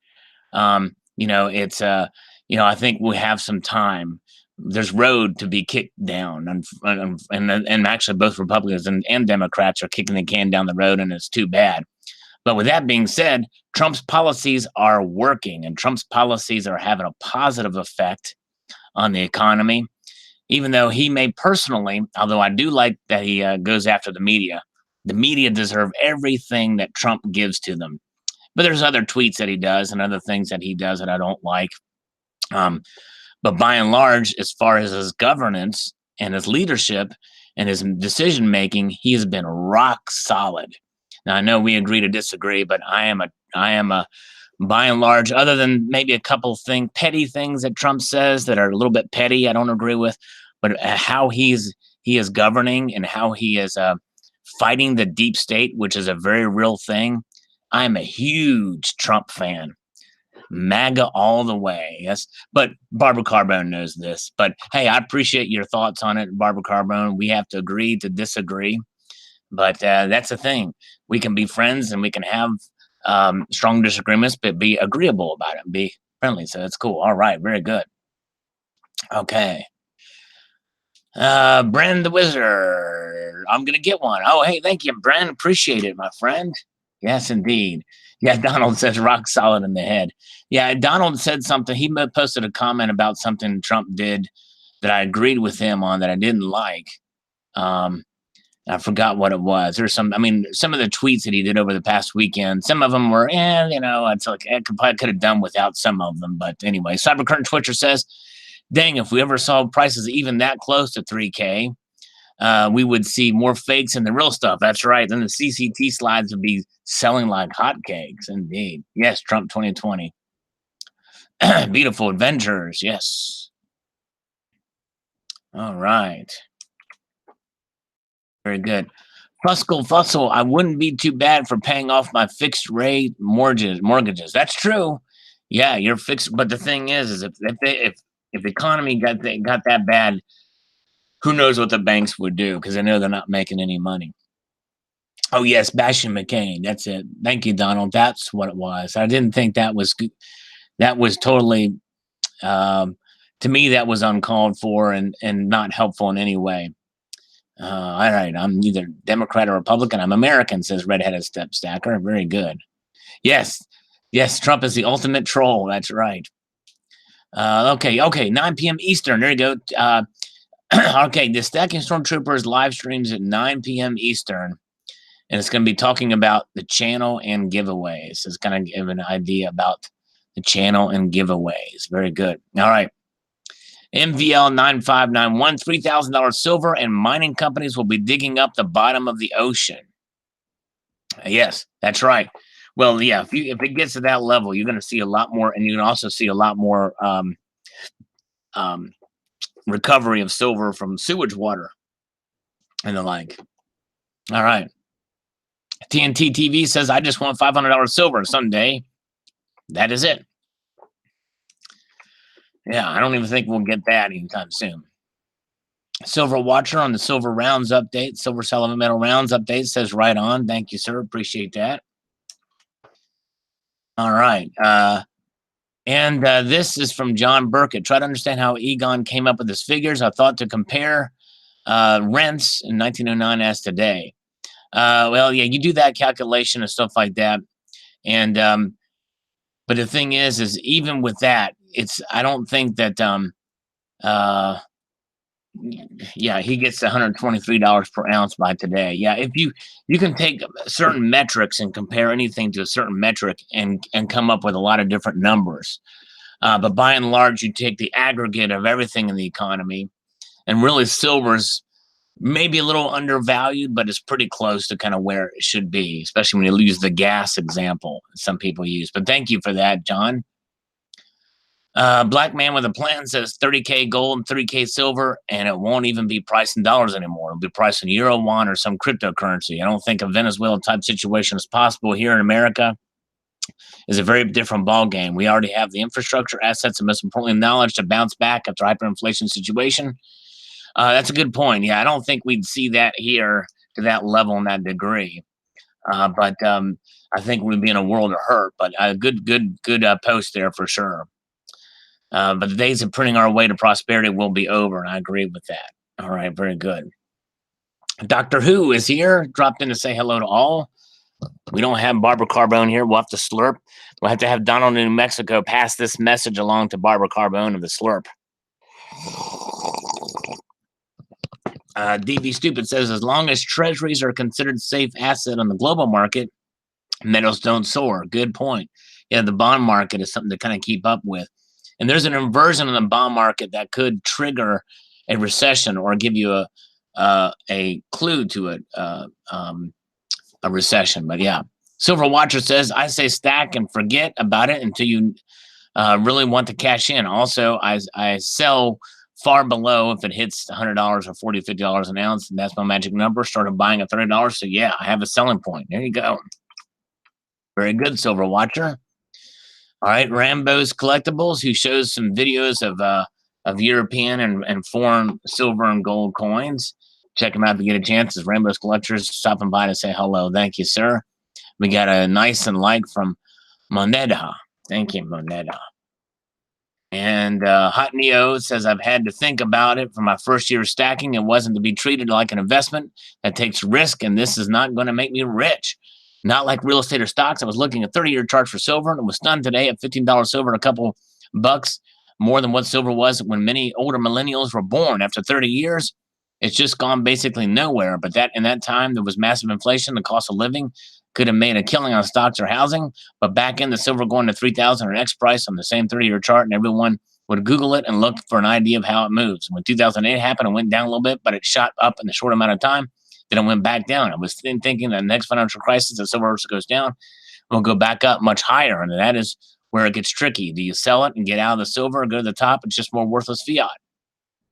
it's I think we have some time. There's road to be kicked down, and actually both Republicans and Democrats are kicking the can down the road, and it's too bad. But with that being said, Trump's policies are working, and Trump's policies are having a positive effect on the economy, even though he may personally, although I do like that he goes after the media. The media deserve everything that Trump gives to them. But there's other tweets that he does and other things that he does that I don't like. But by and large, as far as his governance and his leadership and his decision-making, he has been rock solid. Now, I know we agree to disagree, but I am a by and large, other than maybe a couple petty things that Trump says that are a little bit petty, I don't agree with, but how he is governing and how he is fighting the deep state, which is a very real thing. I'm a huge Trump fan. MAGA all the way. Yes. But Barbara Carbone knows this. But hey, I appreciate your thoughts on it, Barbara Carbone. We have to agree to disagree. But that's the thing. We can be friends and we can have strong disagreements, but be agreeable about it and be friendly. So that's cool. All right. Very good. Okay. Bren the Wizard. I'm going to get one. Oh, hey, thank you, Bren. Appreciate it, my friend. Yes, indeed. Yeah, Donald says rock solid in the head. Yeah, Donald said something. He posted a comment about something Trump did that I agreed with him on that I didn't like. I forgot what it was. There's some of the tweets that he did over the past weekend, some of them were, it's like I could have done without some of them. But anyway, Cybercurrent Twitcher says, dang, if we ever saw prices even that close to 3K, we would see more fakes than the real stuff. That's right. Then the CCT slides would be selling like hotcakes. Indeed. Yes, Trump 2020. Beautiful adventures. Yes. All right. Very good. Fussle, I wouldn't be too bad for paying off my fixed rate mortgages. That's true. Yeah, you're fixed. But the thing is if the economy got that bad, who knows what the banks would do, because I know they're not making any money. Oh yes, bashing McCain. That's it. Thank you, Donald. That's what it was. I didn't think that was totally to to me, that was uncalled for and not helpful in any way. All right, I'm neither Democrat or Republican. I'm American, says Redheaded Step Stacker. Very good. Yes, yes, Trump is the ultimate troll. That's right. Okay, 9 p.m. Eastern. There you go. Okay, the Stacking Stormtroopers live streams at 9 p.m. Eastern, and it's going to be talking about the channel and giveaways. It's going to give an idea about the channel and giveaways. Very good. All right. MVL 9591, $3,000 silver, and mining companies will be digging up the bottom of the ocean. Yes, that's right. Well, yeah, if it gets to that level, you're going to see a lot more, and you can also see a lot more recovery of silver from sewage water and the like. All right. TNT TV says, I just want $500 silver someday. That is it. Yeah, I don't even think we'll get that anytime soon. Silver Watcher on the Silver Rounds update, Silver Salivate Metal Rounds update says right on. Thank you, sir. Appreciate that. All right. This is from John Burkett. Try to understand how Egon came up with his figures. I thought to compare rents in 1909 as today. Well, yeah, you do that calculation and stuff like that. And but the thing is even with that, I don't think that yeah, he gets $123 per ounce by today. Yeah, if you can take certain metrics and compare anything to a certain metric and come up with a lot of different numbers. But by and large, you take the aggregate of everything in the economy, and really silver's maybe a little undervalued, but it's pretty close to kind of where it should be, especially when you use the gas example some people use. But thank you for that, John. Black Man with a Plan says 30K gold and 3K silver, and it won't even be priced in dollars anymore. It'll be priced in euro, won, or some cryptocurrency. I don't think a Venezuela type situation is possible here in America. It's a very different ball game. We already have the infrastructure, assets, and most importantly, knowledge to bounce back after hyperinflation situation. That's a good point. Yeah, I don't think we'd see that here to that level and that degree. But I think we'd be in a world of hurt. But good post there for sure. But the days of printing our way to prosperity will be over, and I agree with that. All right, very good. Doctor Who is here, dropped in to say hello to all. We don't have Barbara Carbone here. We'll have to slurp. We'll have to have Donald in New Mexico pass this message along to Barbara Carbone of the slurp. DB Stupid says, as long as treasuries are considered safe asset on the global market, metals don't soar. Good point. Yeah, the bond market is something to kind of keep up with. And there's an inversion in the bond market that could trigger a recession or give you a clue to it, a recession. But yeah, Silver Watcher says, I say stack and forget about it until you really want to cash in. Also, I sell far below if it hits $100 or $40, $50 an ounce. And that's my magic number. Started buying at $30. So yeah, I have a selling point. There you go. Very good, Silver Watcher. All right, Rambo's Collectibles, who shows some videos of European and foreign silver and gold coins. Check him out if you get a chance. It's Rambo's Collectors stopping by to say hello. Thank you, sir. We got a nice and like from Moneda. Thank you, Moneda. And Hot Neo says, I've had to think about it for my first year of stacking. It wasn't to be treated like an investment that takes risk, and this is not going to make me rich. Not like real estate or stocks. I was looking at 30-year charts for silver and was stunned today at $15 silver and a couple bucks more than what silver was when many older millennials were born. After 30 years, it's just gone basically nowhere. But in that time, there was massive inflation. The cost of living could have made a killing on stocks or housing. But back in the silver going to 3,000 or X price on the same 30-year chart, and everyone would Google it and look for an idea of how it moves. When 2008 happened, it went down a little bit, but it shot up in a short amount of time. Then it went back down. I was thinking that the next financial crisis, the silver goes down, will go back up much higher. And that is where it gets tricky. Do you sell it and get out of the silver and go to the top? It's just more worthless fiat.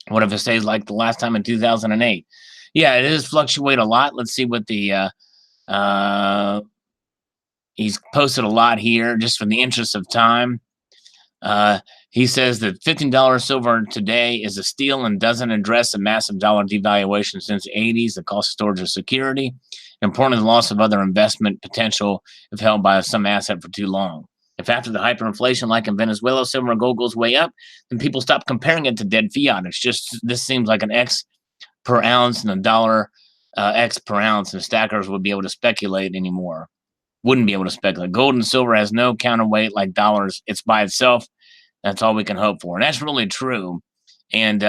What if it stays like the last time in 2008? Yeah, it does fluctuate a lot. Let's see what the he's posted a lot here just for the interest of time. He says that $15 silver today is a steal and doesn't address the massive dollar devaluation since the 80s, the cost of storage of security, and importantly, the loss of other investment potential if held by some asset for too long. If after the hyperinflation, like in Venezuela, silver and gold goes way up, then people stop comparing it to dead fiat. It's just, this seems like an X per ounce and a dollar X per ounce, and stackers would be able to speculate anymore. Wouldn't be able to speculate. Gold and silver has no counterweight like dollars. It's by itself. That's all we can hope for. And that's really true. And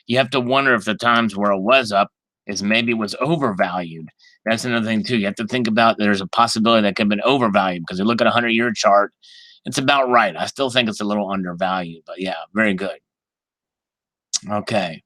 you have to wonder if the times where it was up is maybe it was overvalued. That's another thing too. You have to think about there's a possibility that could have been overvalued, because you look at a 100-year chart, it's about right. I still think it's a little undervalued, but yeah, very good. Okay.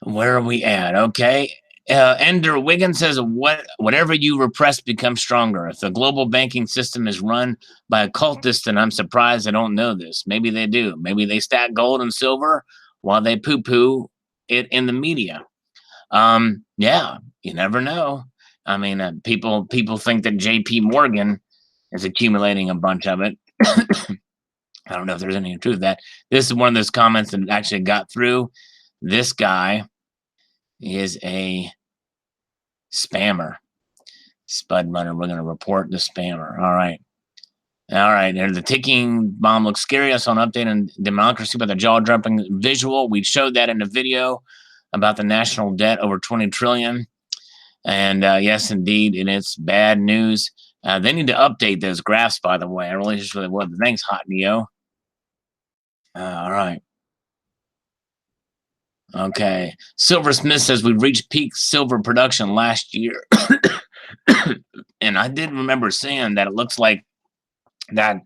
Where are we at? Okay. Ender Wiggins says, whatever you repress becomes stronger. If the global banking system is run by occultists, then I'm surprised they don't know this. Maybe they do. Maybe they stack gold and silver while they poo-poo it in the media. Yeah, you never know. I mean, people think that J.P. Morgan is accumulating a bunch of it. I don't know if there's any truth to that. This is one of those comments that actually got through. This guy is a spammer. Spud Runner, we're going to report the spammer. All right. All right. And the ticking bomb looks scary. I saw an update on democracy by the jaw-dropping visual. We showed that in the video about the national debt over 20 trillion. And yes, indeed, and it's bad news. They need to update those graphs, by the way. I really just really would. Thanks, Hot Neo. All right. Okay. Silversmith says we reached peak silver production last year. And I did remember saying that it looks like that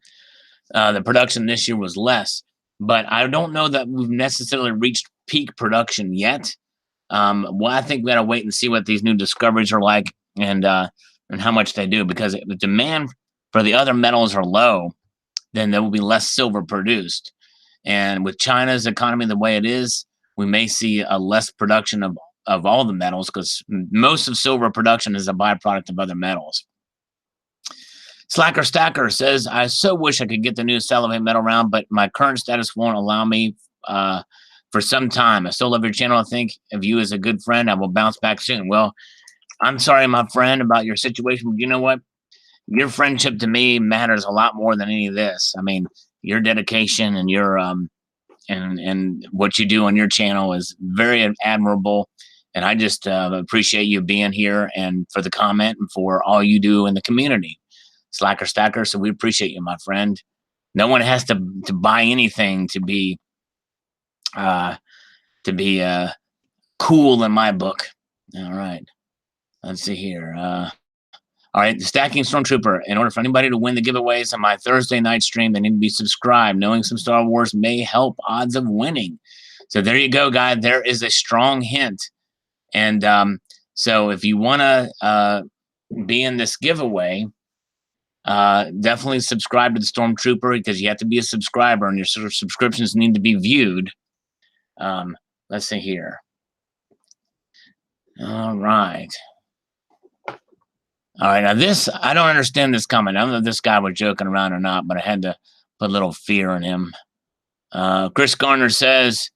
the production this year was less. But I don't know that we've necessarily reached peak production yet. Well, I think we got to wait and see what these new discoveries are like, and how much they do, because if the demand for the other metals are low, then there will be less silver produced. And with China's economy the way it is, we may see a less production of all the metals, because most of silver production is a byproduct of other metals. Slacker Stacker says, I so wish I could get the new Salivate Metal round, but my current status won't allow me for some time. I still love your channel. I think of you as a good friend. I will bounce back soon. Well, I'm sorry, my friend, about your situation, but you know what? Your friendship to me matters a lot more than any of this. I mean, your dedication and your and what you do on your channel is very admirable, and I just appreciate you being here, and for the comment, and for all you do in the community. Slacker Stacker, so we appreciate you, my friend. No one has to buy anything to be cool in my book. All right, let's see here. All right, the Stacking Stormtrooper. In order for anybody to win the giveaways on my Thursday night stream, they need to be subscribed. Knowing some Star Wars may help odds of winning. So there you go, guys. There is a strong hint. And so if you want to be in this giveaway, definitely subscribe to the Stormtrooper, because you have to be a subscriber and your subscriptions need to be viewed. Let's see here. All right. All right, now this, I don't understand this comment. I don't know if this guy was joking around or not, but I had to put a little fear in him. Chris Garner says,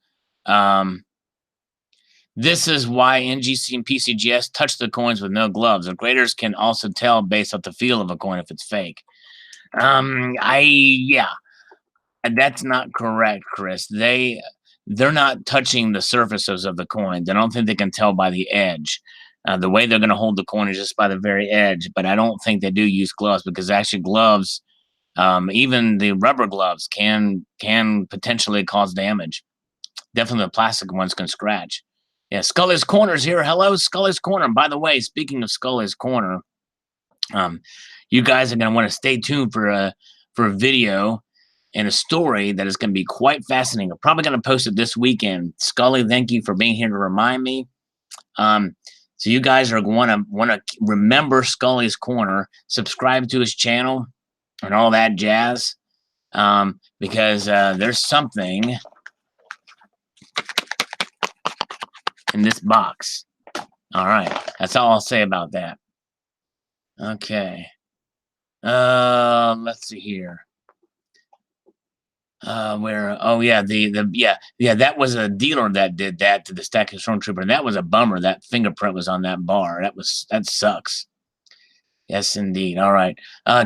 this is why NGC and PCGS touch the coins with no gloves. The graders can also tell based off the feel of a coin if it's fake. Yeah, that's not correct, Chris. They're not touching the surfaces of the coin. They don't think they can tell by the edge. The way they're going to hold the coin is just by the very edge, but I don't think they do use gloves, because actually gloves, even the rubber gloves, can potentially cause damage. Definitely the plastic ones can scratch. Yeah, Scully's Corner's here. Hello, Scully's Corner. By the way, speaking of Scully's Corner, you guys are going to want to stay tuned for a video and a story that is going to be quite fascinating. I'm probably going to post it this weekend. Scully, thank you for being here to remind me. So you guys are want to remember Scully's Corner, subscribe to his channel, and all that jazz, because there's something in this box. All right, that's all I'll say about that. Okay, let's see here. Where, oh yeah, that was a dealer that did that to the Stacking Stormtrooper, and that was a bummer. That fingerprint was on that bar. That sucks. Yes, indeed. All right.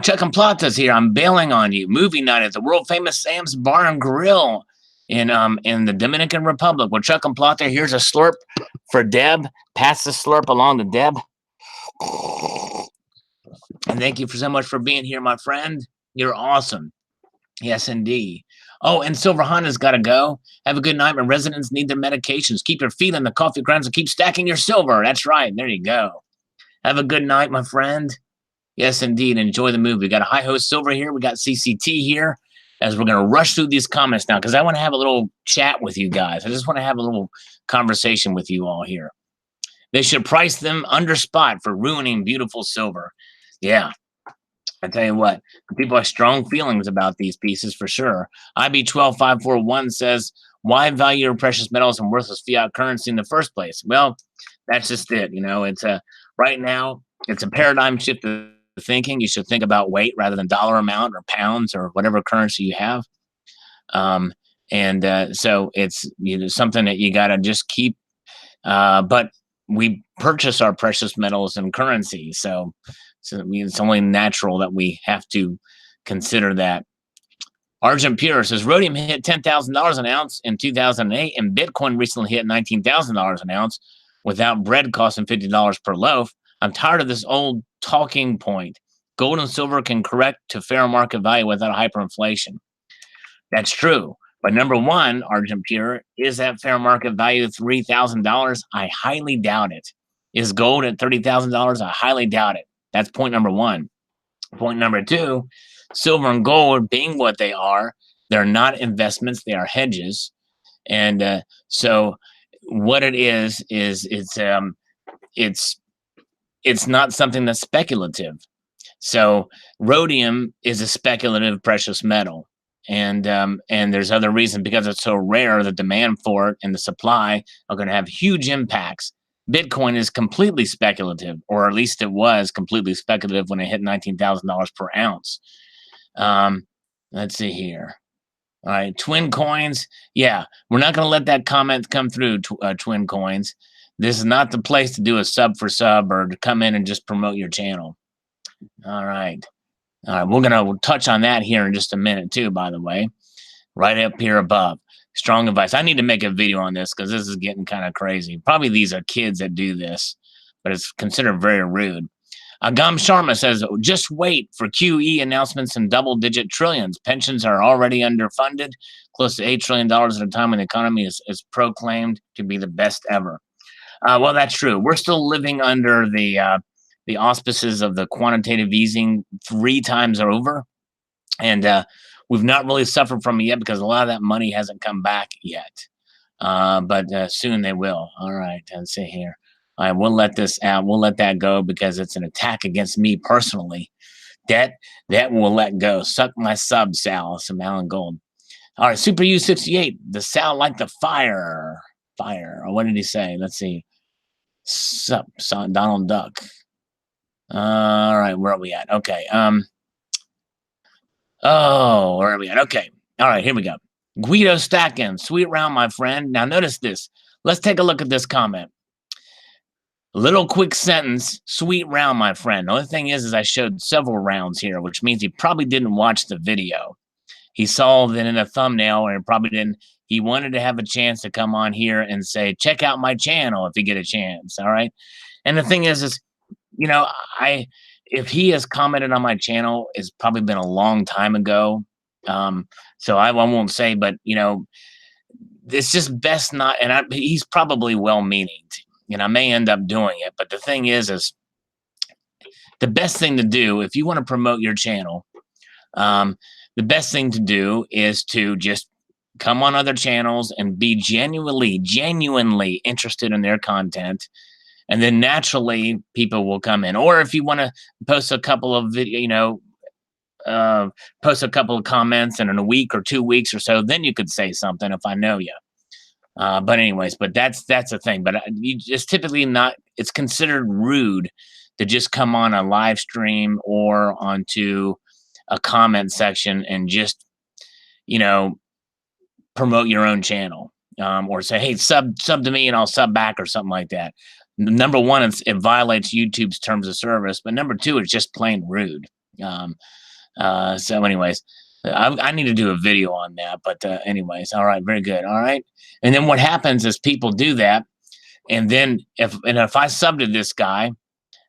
Chuck and Plata's here. I'm bailing on you. Movie night at the world famous Sam's Bar and Grill in the Dominican Republic. Well, Chuck and Plata, here's a slurp for Deb. Pass the slurp along to Deb. And thank you so much for being here, my friend. You're awesome. Yes, indeed. Oh, and Silver Honda's got to go. Have a good night. My residents need their medications. Keep your feet on the coffee grounds and keep stacking your silver. That's right. There you go. Have a good night, my friend. Yes, indeed. Enjoy the movie. We got a high host Silver here. We got CCT here. As we're going to rush through these comments now because I want to have a little chat with you guys. I just want to have a little conversation with you all here. They should price them under spot for ruining beautiful silver. Yeah. I tell you what, people have strong feelings about these pieces for sure. IB12541 says, why value your precious metals and worthless fiat currency in the first place? Well, that's just it. You know, it's right now, it's a paradigm shift of thinking. You should think about weight rather than dollar amount or pounds or whatever currency you have. So it's something that you got to just keep. But we purchase our precious metals and currency. So it's only natural that we have to consider that. Argent Pure says rhodium hit $10,000 an ounce in 2008, and Bitcoin recently hit $19,000 an ounce without bread costing $50 per loaf. I'm tired of this old talking point. Gold and silver can correct to fair market value without hyperinflation. That's true. But number one, Argent Pure, is that fair market value $3,000? I highly doubt it. Is gold at $30,000? I highly doubt it. That's point number one. Point number two, silver and gold being what they are, they're not investments, they are hedges. And so what it is it's not something that's speculative. So rhodium is a speculative precious metal. And there's other reasons because it's so rare, the demand for it and the supply are going to have huge impacts. Bitcoin is completely speculative, or at least it was completely speculative when it hit $19,000 per ounce. Let's see here. All right, Twin Coins. Yeah, we're not going to let that comment come through, Twin Coins. This is not the place to do a sub for sub or to come in and just promote your channel. All right. All right, we're going to touch on that here in just a minute too, by the way. Right up here above. Strong advice. I need to make a video on this because this is getting kind of crazy. Probably these are kids that do this, but it's considered very rude. Agam Sharma says, just wait for QE announcements in double-digit trillions. Pensions are already underfunded, close to $8 trillion at a time when the economy is proclaimed to be the best ever. Well, that's true. We're still living under the auspices of the quantitative easing 3 times over. And we've not really suffered from it yet because a lot of that money hasn't come back yet. But soon they will. All right, let's see here. All right, we'll let this out. We'll let that go because it's an attack against me personally. That will let go. Suck my sub, Sal. Some Alan Gold. All right, Super U68. The Sal like the fire. Fire. Or what did he say? Let's see. Sup, Donald Duck. All right, where are we at? Okay. Oh, where are we at? Okay. All right, here we go. Guido Stackin, sweet round, my friend. Now notice this. Let's take a look at this comment. Little quick sentence, sweet round, my friend. The only thing is I showed several rounds here, which means he probably didn't watch the video. He saw that in a thumbnail and probably didn't. He wanted to have a chance to come on here and say, check out my channel if you get a chance. All right. And the thing is, you know, if he has commented on my channel, it's probably been a long time ago. So I won't say, but you know, it's just best not. And he's probably well-meaning, and I may end up doing it. But the thing is the best thing to do if you want to promote your channel. The best thing to do is to just come on other channels and be genuinely interested in their content. And then naturally people will come in. Or if you want to post a couple of post a couple of comments and in a week or 2 weeks or so, then you could say something if I know you. But anyways, but that's the thing. But you just typically not, it's considered rude to just come on a live stream or onto a comment section and just, you know, promote your own channel. Or say, hey, sub to me and I'll sub back or something like that. Number one, it violates YouTube's terms of service, but number two, it's just plain rude. So anyways, I need to do a video on that, but anyways, all right, very good. All right. And then what happens is people do that. And then if I sub to this guy,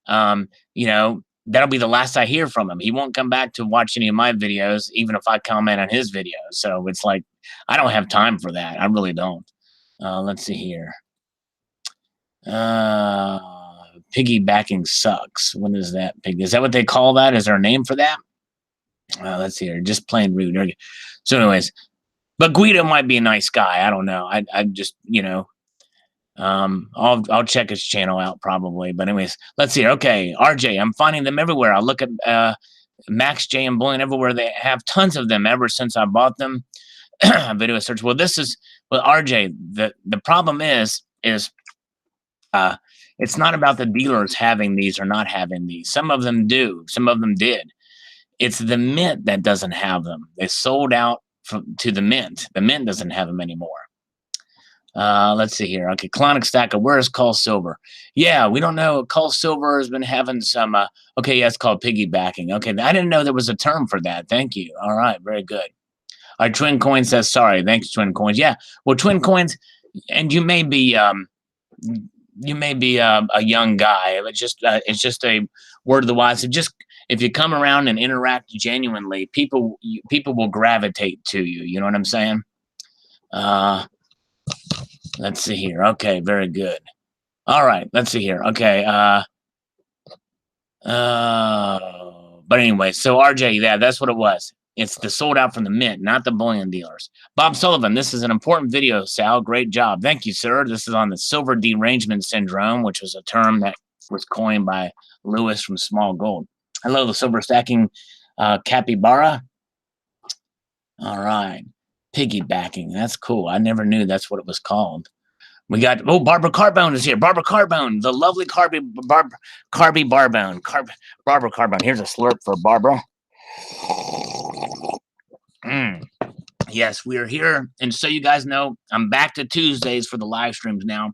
you know, that'll be the last I hear from him. He won't come back to watch any of my videos, even if I comment on his videos. So it's like, I don't have time for that. I really don't. Let's see here. Piggybacking sucks. What is that? Is that what they call that? Is there a name for that? Let's see here. Just plain rude. So anyways, but Guido might be a nice guy. I don't know. I just, you know, I'll check his channel out probably. But anyways, let's see. Okay, RJ, I'm finding them everywhere. I look at Max J and Bullion everywhere. They have tons of them ever since I bought them. Video search. Well, RJ. The problem is it's not about the dealers having these or not having these. Some of them do. Some of them did. It's the mint that doesn't have them. They sold out to the mint. The mint doesn't have them anymore. Let's see here. Okay, Clonic Stacker. Where is Call Silver? Yeah, we don't know. Call Silver has been having some. Okay, yeah, it's called piggybacking. Okay, I didn't know there was a term for that. Thank you. All right, very good. Our Twin Coin says sorry. Thanks, Twin Coins. Yeah, well, Twin Coins, and you may be a young guy. It's just a word of the wise. If you come around and interact genuinely, people will gravitate to you. You know what I'm saying? Let's see here. Okay, very good. All right, let's see here. Okay. But anyway, so RJ, yeah, that's what it was. It's the sold out from the mint, not the bullion dealers. Bob Sullivan, this is an important video, Sal. Great job. Thank you, sir. This is on the silver derangement syndrome, which was a term that was coined by Lewis from Small Gold. Hello, the silver stacking capybara. All right. Piggybacking. That's cool. I never knew that's what it was called. We got, Barbara Carbone is here. Barbara Carbone, the lovely Carby Barbone. Barbara Carbone. Here's a slurp for Barbara. Yes, we are here. And so you guys know, I'm back to Tuesdays for the live streams now.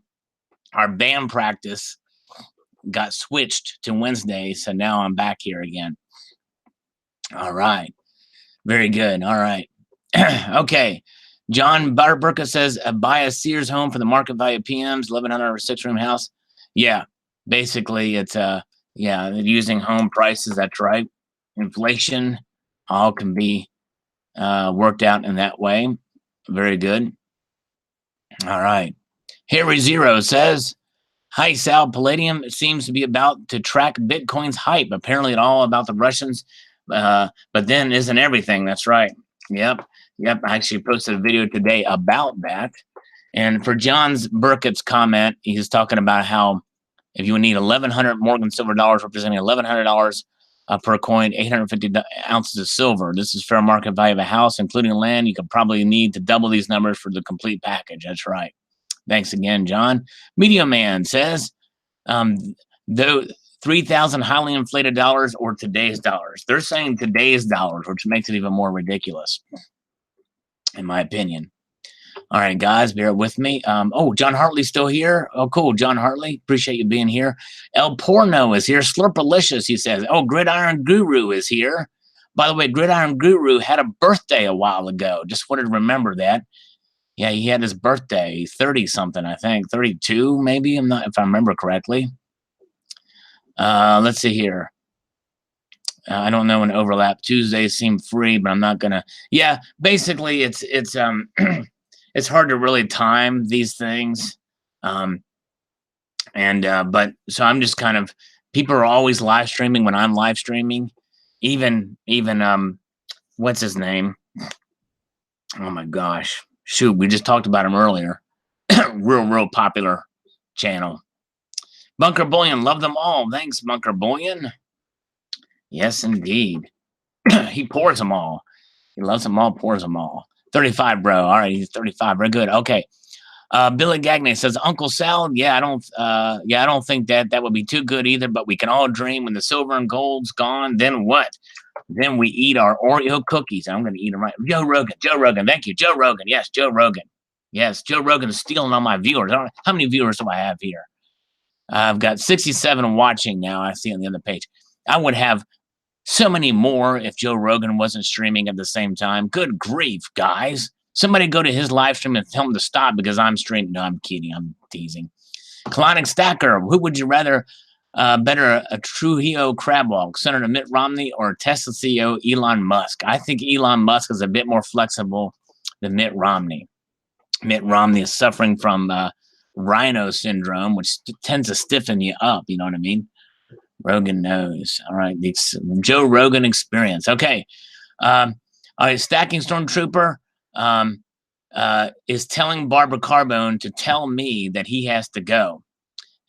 Our band practice got switched to Wednesday, so now I'm back here again. All right. Very good. All right. Okay. John Burka says, buy a Sears home for the market value PMs, 1,100 or 6-room house. Yeah, basically it's using home prices. That's right. Inflation all can be worked out in that way. Very good. All right. Harry Zero says, hi, Sal. Palladium seems to be about to track Bitcoin's hype. Apparently it's all about the Russians, but then isn't everything. That's right. Yep. I actually posted a video today about that. And for John's Burkett's comment, he's talking about how if you would need 1,100 Morgan silver dollars, representing $1,100 per coin, 850 ounces of silver. This is fair market value of a house, including land. You could probably need to double these numbers for the complete package. That's right. Thanks again, John. Media Man says, though 3,000 highly inflated dollars or today's dollars. They're saying today's dollars, which makes it even more ridiculous, in my opinion. All right, guys, bear with me. John Hartley's still here. Oh, cool, John Hartley. Appreciate you being here. El Porno is here. Slurpalicious, he says. Oh, Gridiron Guru is here. By the way, Gridiron Guru had a birthday a while ago. Just wanted to remember that. Yeah, he had his birthday, 30-something, I think. 32, maybe, if I remember correctly. Let's see here. I don't know an overlap. Tuesdays seem free, but I'm not gonna. Yeah, basically, it's it's hard to really time these things, but so I'm just kind of. People are always live streaming when I'm live streaming. Even what's his name? Oh my gosh, shoot, we just talked about him earlier. real popular channel. Bunker Bullion, love them all. Thanks, Bunker Bullion. Yes, indeed. He pours them all. He loves them all, pours them all. 35, bro. All right, he's 35. Very good. Okay. Billy Gagne says, Uncle Sal, I don't think that would be too good either, but we can all dream when the silver and gold's gone. Then what? Then we eat our Oreo cookies. I'm going to eat them right. Joe Rogan. Thank you. Joe Rogan. Yes, Joe Rogan. Yes, Joe Rogan is stealing all my viewers. How many viewers do I have here? I've got 67 watching now. I see on the other page. I would have so many more if Joe Rogan wasn't streaming at the same time. Good grief, guys. Somebody go to his live stream and tell him to stop because I'm streaming. No, I'm kidding. I'm teasing. Colonic Stacker, who would you rather better, a Trujillo crab walk, Senator Mitt Romney or Tesla CEO Elon Musk? I think Elon Musk is a bit more flexible than Mitt Romney. Mitt Romney is suffering from rhino syndrome, which tends to stiffen you up. You know what I mean? Rogan knows. All right. The Joe Rogan experience. Okay. All right. Stacking Stormtrooper is telling Barbara Carbone to tell me that he has to go.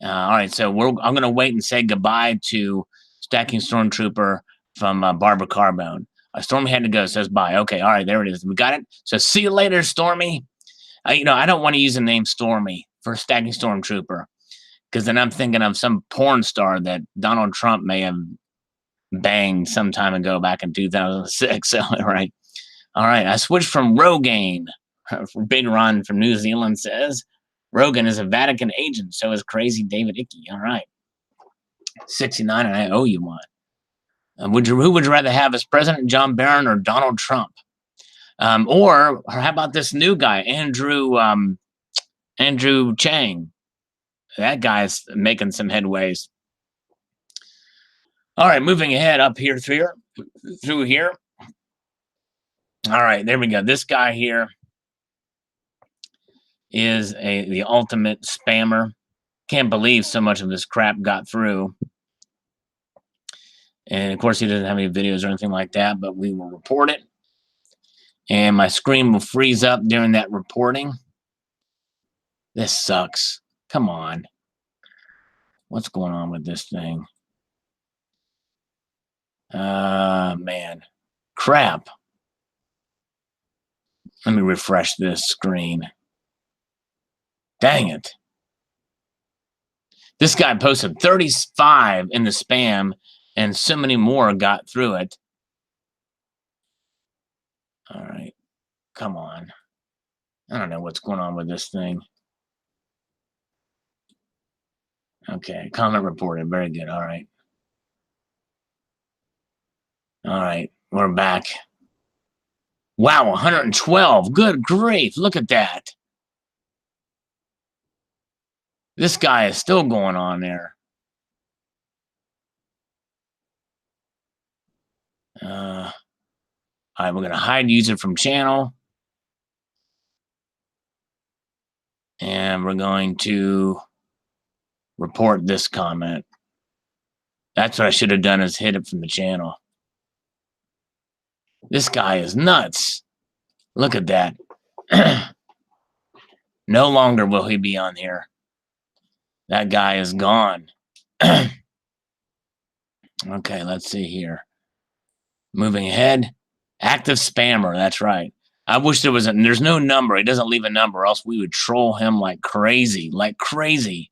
All right. So I'm going to wait and say goodbye to Stacking Stormtrooper from Barbara Carbone. Stormy had to go. Says bye. Okay. All right. There it is. We got it. So see you later, Stormy. I don't want to use the name Stormy for Stacking Stormtrooper, because then I'm thinking of some porn star that Donald Trump may have banged some time ago back in 2006. So, all right. I switched from Rogaine. Big Ron from New Zealand says Rogan is a Vatican agent. So is Crazy David Icke. All right. 69, and I owe you one. Who would you rather have as President, John Barron or Donald Trump? Or how about this new guy, Andrew Chang? That guy's making some headways. All right, moving ahead up here through here. All right, there we go. This guy here is the ultimate spammer. Can't believe so much of this crap got through. And of course, he doesn't have any videos or anything like that, but we will report it. And my screen will freeze up during that reporting. This sucks. Come on. What's going on with this thing? Man. Crap. Let me refresh this screen. Dang it. This guy posted 35 in the spam, and so many more got through it. All right. Come on. I don't know what's going on with this thing. Okay. Comment reported. Very good. All right. All right. We're back. Wow. 112. Good grief. Look at that. This guy is still going on there. All right. We're going to hide user from channel. And we're going to report this comment. That's what I should have done, is hit it from the channel. This guy is nuts. Look at that. No longer will he be on here. That guy is gone. Okay, let's see here. Moving ahead. Active spammer. That's right. I wish there was there's no number. He doesn't leave a number, else we would troll him like crazy. Like crazy.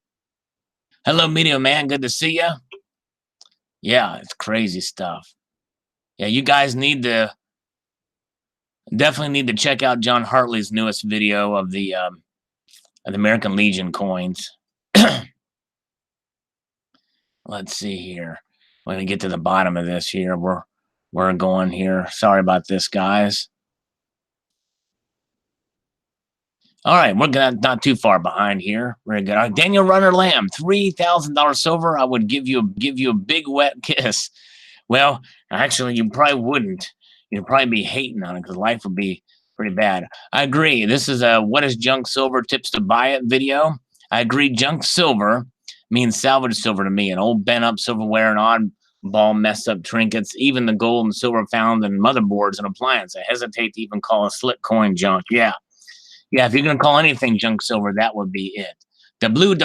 Hello, Media Man. Good to see you. Yeah, it's crazy stuff. Yeah, you guys definitely need to check out John Hartley's newest video of the American Legion coins. Let's see here. When we get to the bottom of this here, we're going here. Sorry about this, guys. All right, we're not too far behind here. Very good. Right, Daniel Runner Lamb, $3,000 silver. I would give you a big wet kiss. Well, actually, you probably wouldn't. You'd probably be hating on it because life would be pretty bad. I agree. This is a what is junk silver tips to buy it video. I agree. Junk silver means salvage silver to me. An old bent up silverware and oddball messed up trinkets, even the gold and silver found in motherboards and appliances. I hesitate to even call a slick coin junk. Yeah. Yeah, if you're going to call anything junk silver, that would be it. The blue,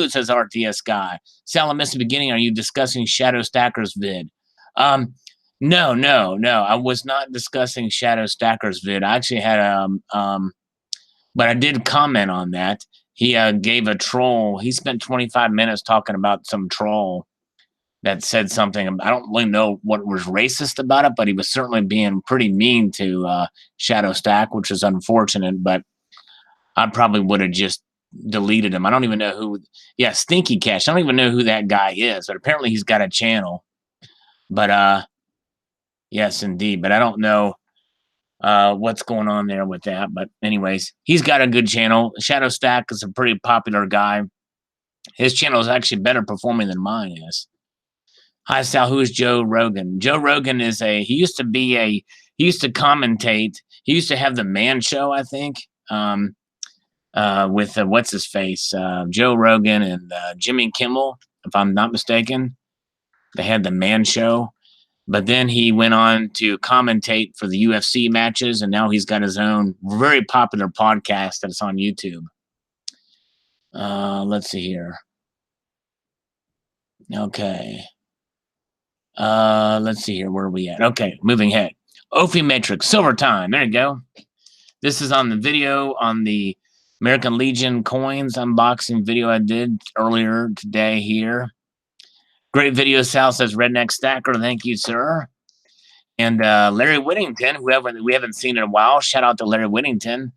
says RTS Guy. Sal, I missed the beginning. Are you discussing Shadow Stacker's vid? No. I was not discussing Shadow Stacker's vid. I actually had but I did comment on that. He gave a troll. He spent 25 minutes talking about some troll that said something. I don't really know what was racist about it, but he was certainly being pretty mean to Shadow Stack, which is unfortunate. But I probably would have just deleted him. I don't even know who. Yeah, Stinky Cash. I don't even know who that guy is, but apparently he's got a channel. But yes, indeed. But I don't know what's going on there with that. But anyways, he's got a good channel. Shadow Stack is a pretty popular guy. His channel is actually better performing than mine is. Hi, Sal. Who is Joe Rogan? Joe Rogan is he used to commentate. He used to have the Man Show, I think, with what's his face, Joe Rogan and Jimmy Kimmel, if I'm not mistaken. They had the Man Show, but then he went on to commentate for the UFC matches, and now he's got his own very popular podcast that's on YouTube. Let's see here. Okay. Let's see here. Where are we at? Okay, moving ahead. Ophi Matrix, Silver Time. There you go. This is on the video on the American Legion coins unboxing video I did earlier today here. Great video, Sal, says Redneck Stacker. Thank you, sir. And Larry Whittington, who we haven't seen in a while. Shout out to Larry Whittington.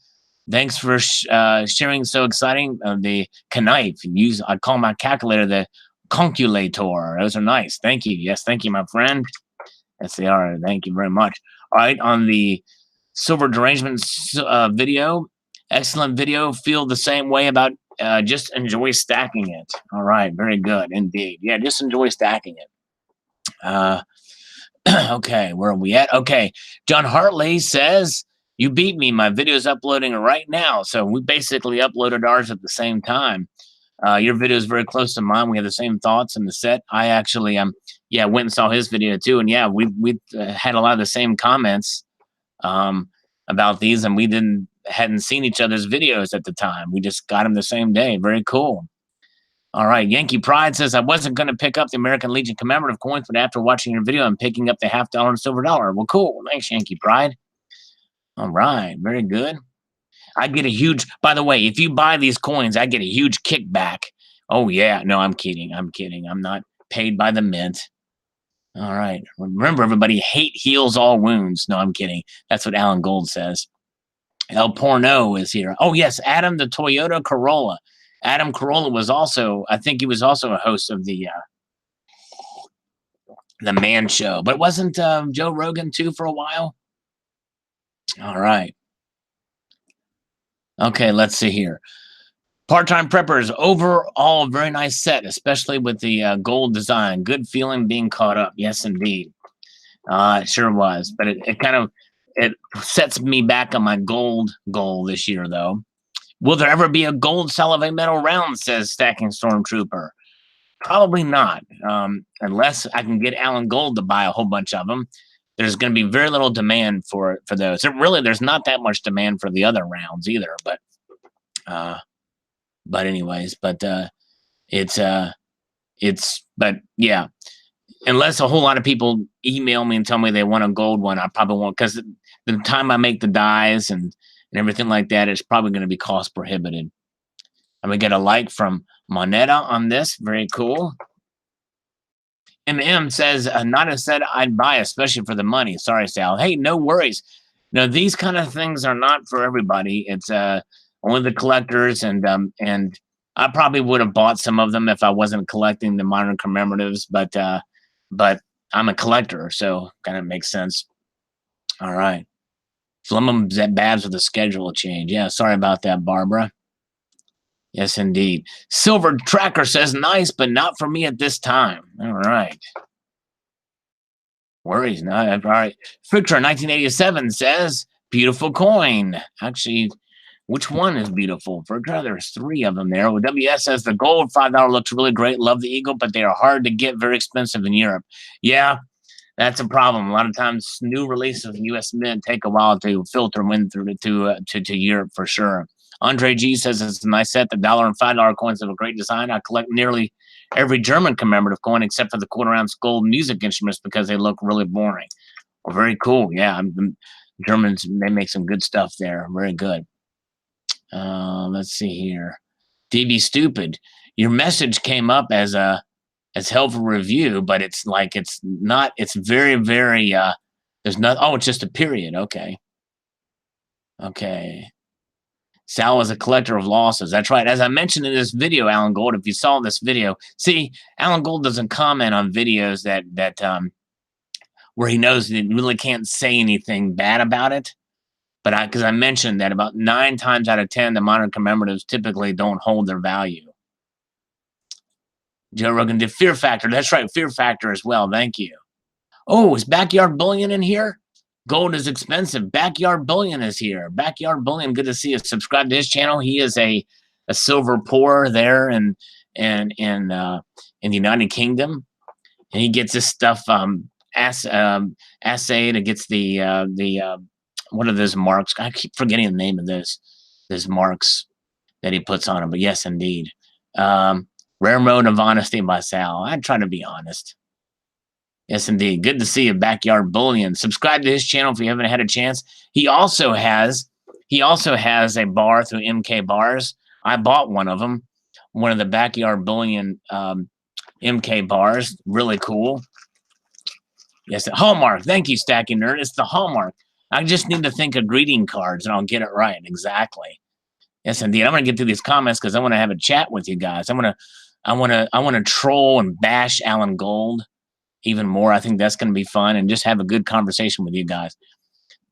Thanks for sharing so exciting. The knife. I call my calculator the conculator. Those are nice. Thank you. Yes, thank you, my friend. Yes, they are. Thank you very much. All right, on the Silver Derangements video, excellent video. Feel the same way about just enjoy stacking it. All right, very good indeed. Yeah, just enjoy stacking it. Okay, where are we at? Okay, John Hartley says, you beat me. My video is uploading right now. So we basically uploaded ours at the same time. Your video is very close to mine. We have the same thoughts in the set. I actually went and saw his video too, and yeah, we had a lot of the same comments about these, and we hadn't seen each other's videos at the time. We just got them the same day. Very cool. All right, Yankee Pride says, I wasn't going to pick up the American Legion commemorative coins, but after watching your video, I'm picking up the $50 and silver dollar. Well, cool. Thanks, Yankee Pride. All right, very good. I get a huge, by the way, if you buy these coins, I get a huge kickback. Oh, yeah. No, I'm kidding. I'm kidding. I'm not paid by the mint. All right. Remember, everybody, hate heals all wounds. No, I'm kidding. That's what Alan Gold says. El Porno is here. Oh, yes. Adam, the Toyota Corolla. Adam Carolla was also, I think he was also a host of the Man Show. But wasn't Joe Rogan too for a while? All right. Okay, let's see here. Part-time preppers, overall very nice set, especially with the gold design. Good feeling being caught up. Yes, indeed. It sure was. But it sets me back on my goal this year, though. Will there ever be a gold Salivate Metal round, says Stacking Stormtrooper? Probably not, unless I can get Alan Gold to buy a whole bunch of them. There's going to be very little demand for those. There's not that much demand for the other rounds either. But yeah, unless a whole lot of people email me and tell me they want a gold one, I probably won't, because the time I make the dies and everything like that, it's probably going to be cost prohibitive. And we get a like from Moneta on this. Very cool. MM says, not a set I'd buy, especially for the money. Sorry, Sal. Hey, no worries. No, these kind of things are not for everybody. It's only the collectors, and I probably would have bought some of them if I wasn't collecting the modern commemoratives, but I'm a collector, so kind of makes sense. All right. Some of them babs with the schedule change. Yeah, sorry about that, Barbara. Yes, indeed. Silver Tracker says, nice, but not for me at this time. All right. Worries, not. All right. Frictra 1987 says, beautiful coin. Actually, which one is beautiful? Frictra, there's 3 of them there. WS says, the gold $5 looks really great. Love the Eagle, but they are hard to get, very expensive in Europe. Yeah, that's a problem. A lot of times, new releases of U.S. Mint take a while to filter in through to Europe for sure. Andre G says it's a nice set. The $1 and $5 coins have a great design. I collect nearly every German commemorative coin except for the quarter-ounce gold music instruments because they look really boring. Well, very cool. Yeah, Germans, they make some good stuff there. Very good. Let's see here. DB Stupid, your message came up as helpful review, but it's like it's not. It's very, very. There's not. Oh, it's just a period. Okay. Okay. Sal is a collector of losses. That's right. As I mentioned in this video, Alan Gold, if you saw this video, see, Alan Gold doesn't comment on videos that where he knows he really can't say anything bad about it. But because I mentioned that about 9 times out of 10, the modern commemoratives typically don't hold their value. Joe Rogan did Fear Factor. That's right, Fear Factor as well. Thank you. Oh, is Backyard Bullion in here? Gold is expensive. Backyard Bullion is here. Backyard Bullion, good to see you. Subscribe to his channel. He is a silver pourer there in the United Kingdom, and he gets this stuff assayed. It gets the what are those marks? I keep forgetting the name of those marks that he puts on them. But yes, indeed. Rare Mode of Honesty by Sal. I try to be honest. Yes, indeed. Good to see you, Backyard Bullion. Subscribe to his channel if you haven't had a chance. He also has a bar through MK Bars. I bought one of them, one of the Backyard Bullion MK bars. Really cool. Yes, Hallmark. Thank you, Stacking Nerd. It's the Hallmark. I just need to think of greeting cards and I'll get it right. Exactly. Yes, indeed. I'm going to get through these comments because I want to have a chat with you guys. I want to troll and bash Alan Gold even more. I think that's going to be fun and just have a good conversation with you guys.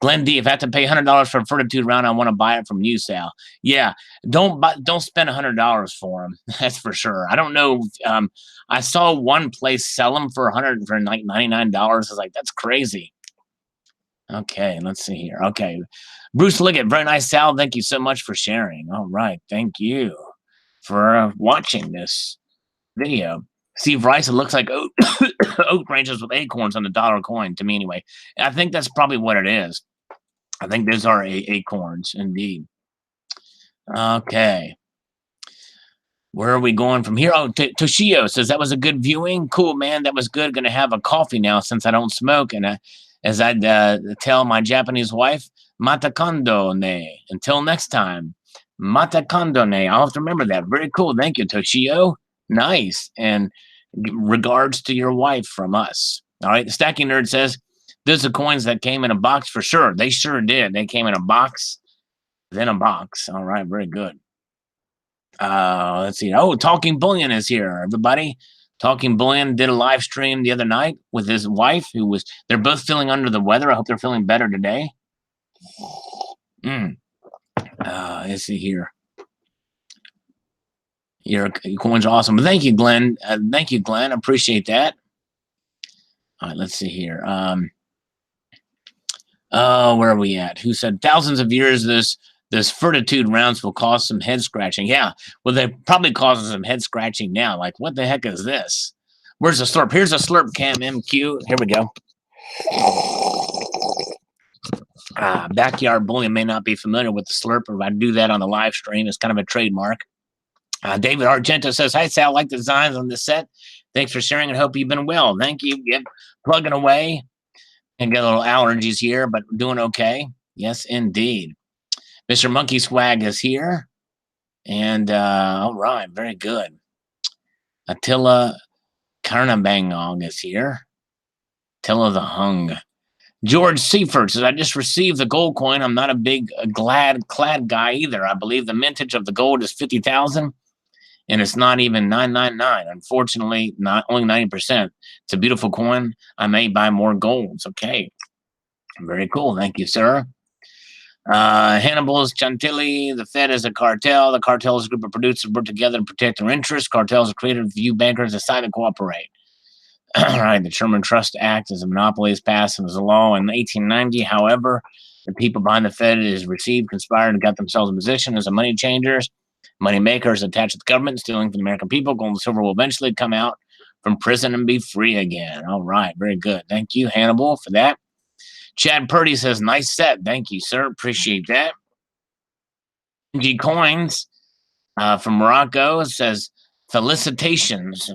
Glenn D, if I have to pay $100 for a Fortitude round, I want to buy it from you, Sal. Yeah, don't spend $100 for them. That's for sure. I don't know. I saw one place sell them for like $99. I was like, that's crazy. Okay, let's see here. Okay, Bruce Liggett, very nice, Sal. Thank you so much for sharing. All right, thank you for watching this video. Steve Rice, it looks like oak branches with acorns on the dollar coin to me anyway. I think that's probably what it is. I think those are acorns indeed. Okay. Where are we going from here? Oh, Toshio says that was a good viewing. Cool, man. That was good. Going to have a coffee now since I don't smoke. And as I'd tell my Japanese wife, mata kondo ne. Until next time, mata kondo ne. I'll have to remember that. Very cool. Thank you, Toshio. Nice. And regards to your wife from us. All right. The Stacking Nerd says, those are coins that came in a box for sure. They sure did. They came in a box, then a box. All right. Very good. Let's see. Oh, Talking Bullion is here, everybody. Talking Bullion did a live stream the other night with his wife, they're both feeling under the weather. I hope they're feeling better today. Let's see here. Your coins are awesome. Thank you, Glenn. Thank you, Glenn. Appreciate that. All right, let's see here. Where are we at? Who said thousands of years those Fortitude rounds will cause some head scratching? Yeah, well, they're probably causing some head scratching now. Like, what the heck is this? Where's the slurp? Here's a slurp cam MQ. Here we go. Backyard Bullion may not be familiar with the slurper. I do that on the live stream. It's kind of a trademark. David Argento says, hi, Sal. I like the designs on this set. Thanks for sharing and hope you've been well. Thank you. Yep. Plugging away. And get a little allergies here, but doing okay. Yes, indeed. Mr. Monkey Swag is here. And all right, very good. Attila Karnabangong is here. Attila the Hung. George Seifert says, I just received the gold coin. I'm not a big clad guy either. I believe the mintage of the gold is 50,000 and it's not even 999. Unfortunately, not only 90%. It's a beautiful coin. I may buy more golds. Okay. Very cool. Thank you, sir. Hannibal's Chantilly. The Fed is a cartel. The cartel is a group of producers work together to protect their interests. Cartels are created with few bankers decide to cooperate. All right. The Sherman Trust Act is a monopoly is passed as a law in 1890. However, the people behind the Fed is received, conspired, and got themselves in position as a money changers. Money makers attached to the government, stealing from the American people. Gold and silver will eventually come out from prison and be free again. All right. Very good. Thank you, Hannibal, for that. Chad Purdy says, nice set. Thank you, sir. Appreciate that. G Coins from Morocco says, felicitations.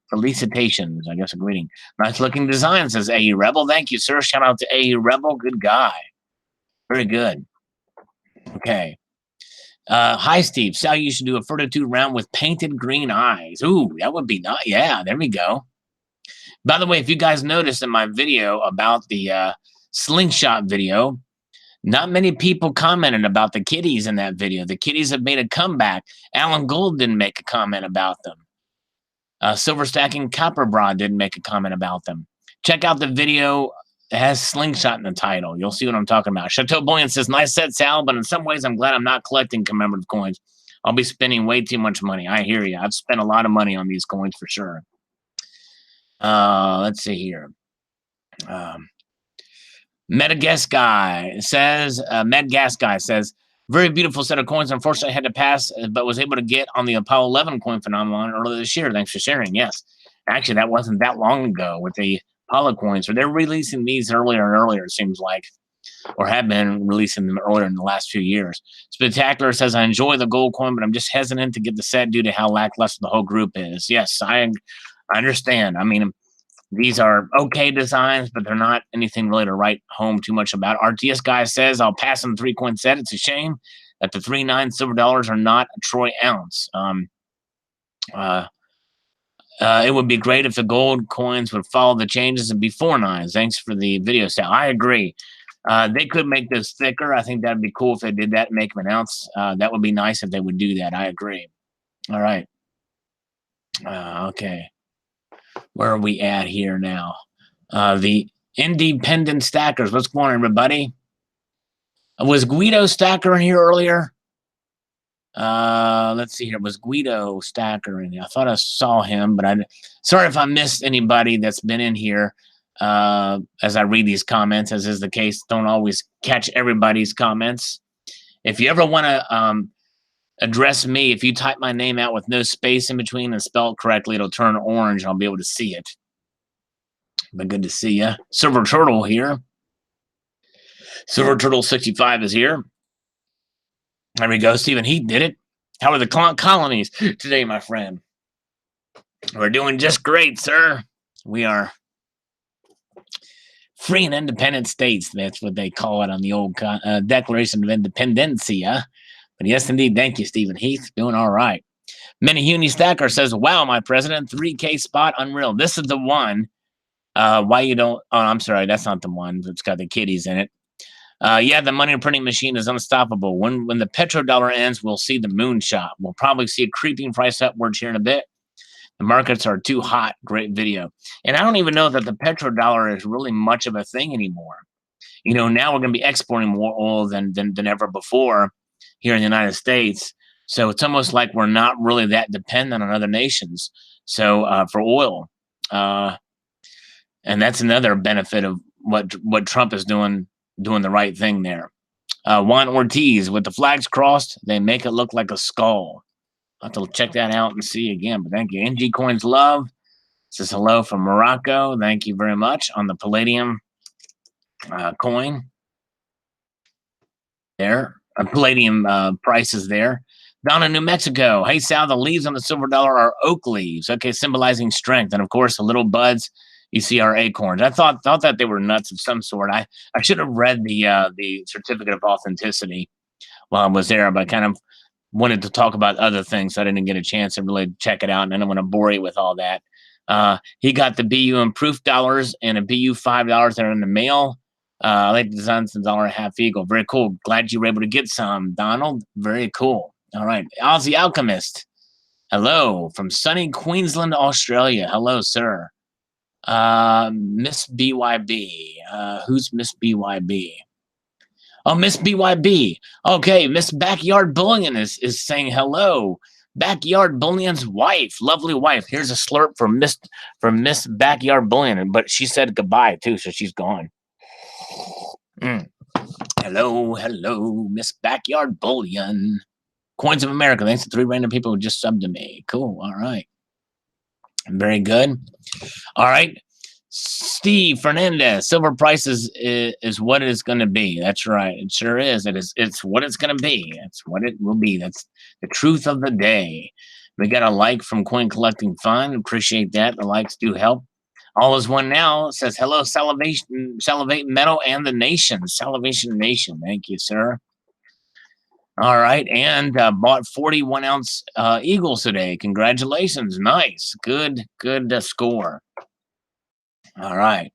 Felicitations. I guess a greeting. Nice looking design, says AE Rebel. Thank you, sir. Shout out to AE Rebel. Good guy. Very good. Okay. Hi, Steve. Sal, you should do a Fortitude round with painted green eyes. Ooh, that would be nice. Yeah, there we go. By the way, if you guys noticed in my video about the slingshot video, Not many people commented about the kitties in that video. The kitties have made a comeback. Alan Gold didn't make a comment about them. Silver Stacking Copper Broad didn't make a comment about them. Check out the video. It has Slingshot in the title. You'll see what I'm talking about. Chateau Bullion says, nice set, Sal, but in some ways I'm glad I'm not collecting commemorative coins. I'll be spending way too much money. I hear you. I've spent a lot of money on these coins for sure. Let's see here. Metagas Guy says, very beautiful set of coins. Unfortunately, I had to pass, but was able to get on the Apollo 11 coin phenomenon earlier this year. Thanks for sharing. Yes. Actually, that wasn't that long ago with the Apollo coins. So they're releasing these earlier and earlier, it seems like, or have been releasing them earlier in the last few years. Spectacular says, I enjoy the gold coin, but I'm just hesitant to get the set due to how lackluster the whole group is. Yes, I understand. I mean, these are okay designs, but they're not anything really to write home too much about. RTS Guy says, I'll pass on the 3-coin set. It's a shame that the 3.9 silver dollars are not a troy ounce. It would be great if the gold coins would follow the changes and be 4.9s. Thanks for the video, Sal. I agree. They could make this thicker. I think that'd be cool if they did that and make them an ounce. That would be nice if they would do that. I agree. All right. Okay. Where are we at here now? The independent stackers. What's going on, everybody? Was Guido Stacker in here earlier? Let's see here. Was Guido Stacker in here? I thought I saw him, but sorry if I missed anybody that's been in here. As I read these comments, as is the case, don't always catch everybody's comments. If you ever want to address me, if you type my name out with no space in between and spell it correctly, it'll turn orange and I'll be able to see it. But good to see you. Silver Turtle here. Silver Turtle 65 is here. There we go. Stephen Heath did it. How are the colonies today, my friend? We're doing just great, sir. We are free and independent states. That's what they call it on the old Declaration of Independencia. But yes, indeed. Thank you, Stephen Heath. Doing all right. Menahuni Stacker says, wow, my president, 3K spot, unreal. This is the one. Why you don't? Oh, I'm sorry. That's not the one. It's got the kitties in it. Yeah, the money printing machine is unstoppable. When the petrodollar ends, we'll see the moonshot. We'll probably see a creeping price upwards here in a bit. The markets are too hot. Great video. And I don't even know that the petrodollar is really much of a thing anymore. You know, now we're going to be exporting more oil than ever before here in the United States. So it's almost like we're not really that dependent on other nations. So for oil, and that's another benefit of what Trump is doing the right thing there. Juan Ortiz, with the flags crossed, they make it look like a skull. I'll have to check that out and see again, but thank you. NG Coins Love says hello from Morocco. Thank you very much on the Palladium coin. There. Palladium prices there. Down in New Mexico. Hey, Sal, the leaves on the silver dollar are oak leaves. Okay, symbolizing strength. And, of course, the little buds you see are acorns. I thought that they were nuts of some sort. I should have read the certificate of authenticity while I was there, but I kind of wanted to talk about other things, so I didn't get a chance to really check it out, and I don't want to bore you with all that. He got the BU and proof dollars and a BU $5 that are in the mail. I like the designs the $1.50 eagle. Very cool. Glad you were able to get some, Donald. Very cool. All right. Aussie Alchemist. Hello from sunny Queensland, Australia. Hello, sir. Miss BYB. Who's Miss BYB? Oh, Miss BYB. Okay, Miss Backyard Bullion is saying hello. Backyard Bullion's wife, lovely wife. Here's a slurp from Miss Backyard Bullion, but she said goodbye too, so she's gone. Hello, Miss Backyard Bullion. Coins of America. Thanks to 3 random people who just subbed to me. Cool. All right. Very good. All right. Steve Fernandez, silver price is what it is going to be. That's right. It sure is. It's what it's going to be. It's what it will be. That's the truth of the day. We got a like from Coin Collecting Fun. Appreciate that. The likes do help. All is one now says hello, Salivate Metal and the Nation. Salivation Nation. Thank you, sir. All right. And bought 41-ounce Eagles today. Congratulations. Nice. Good score. All right.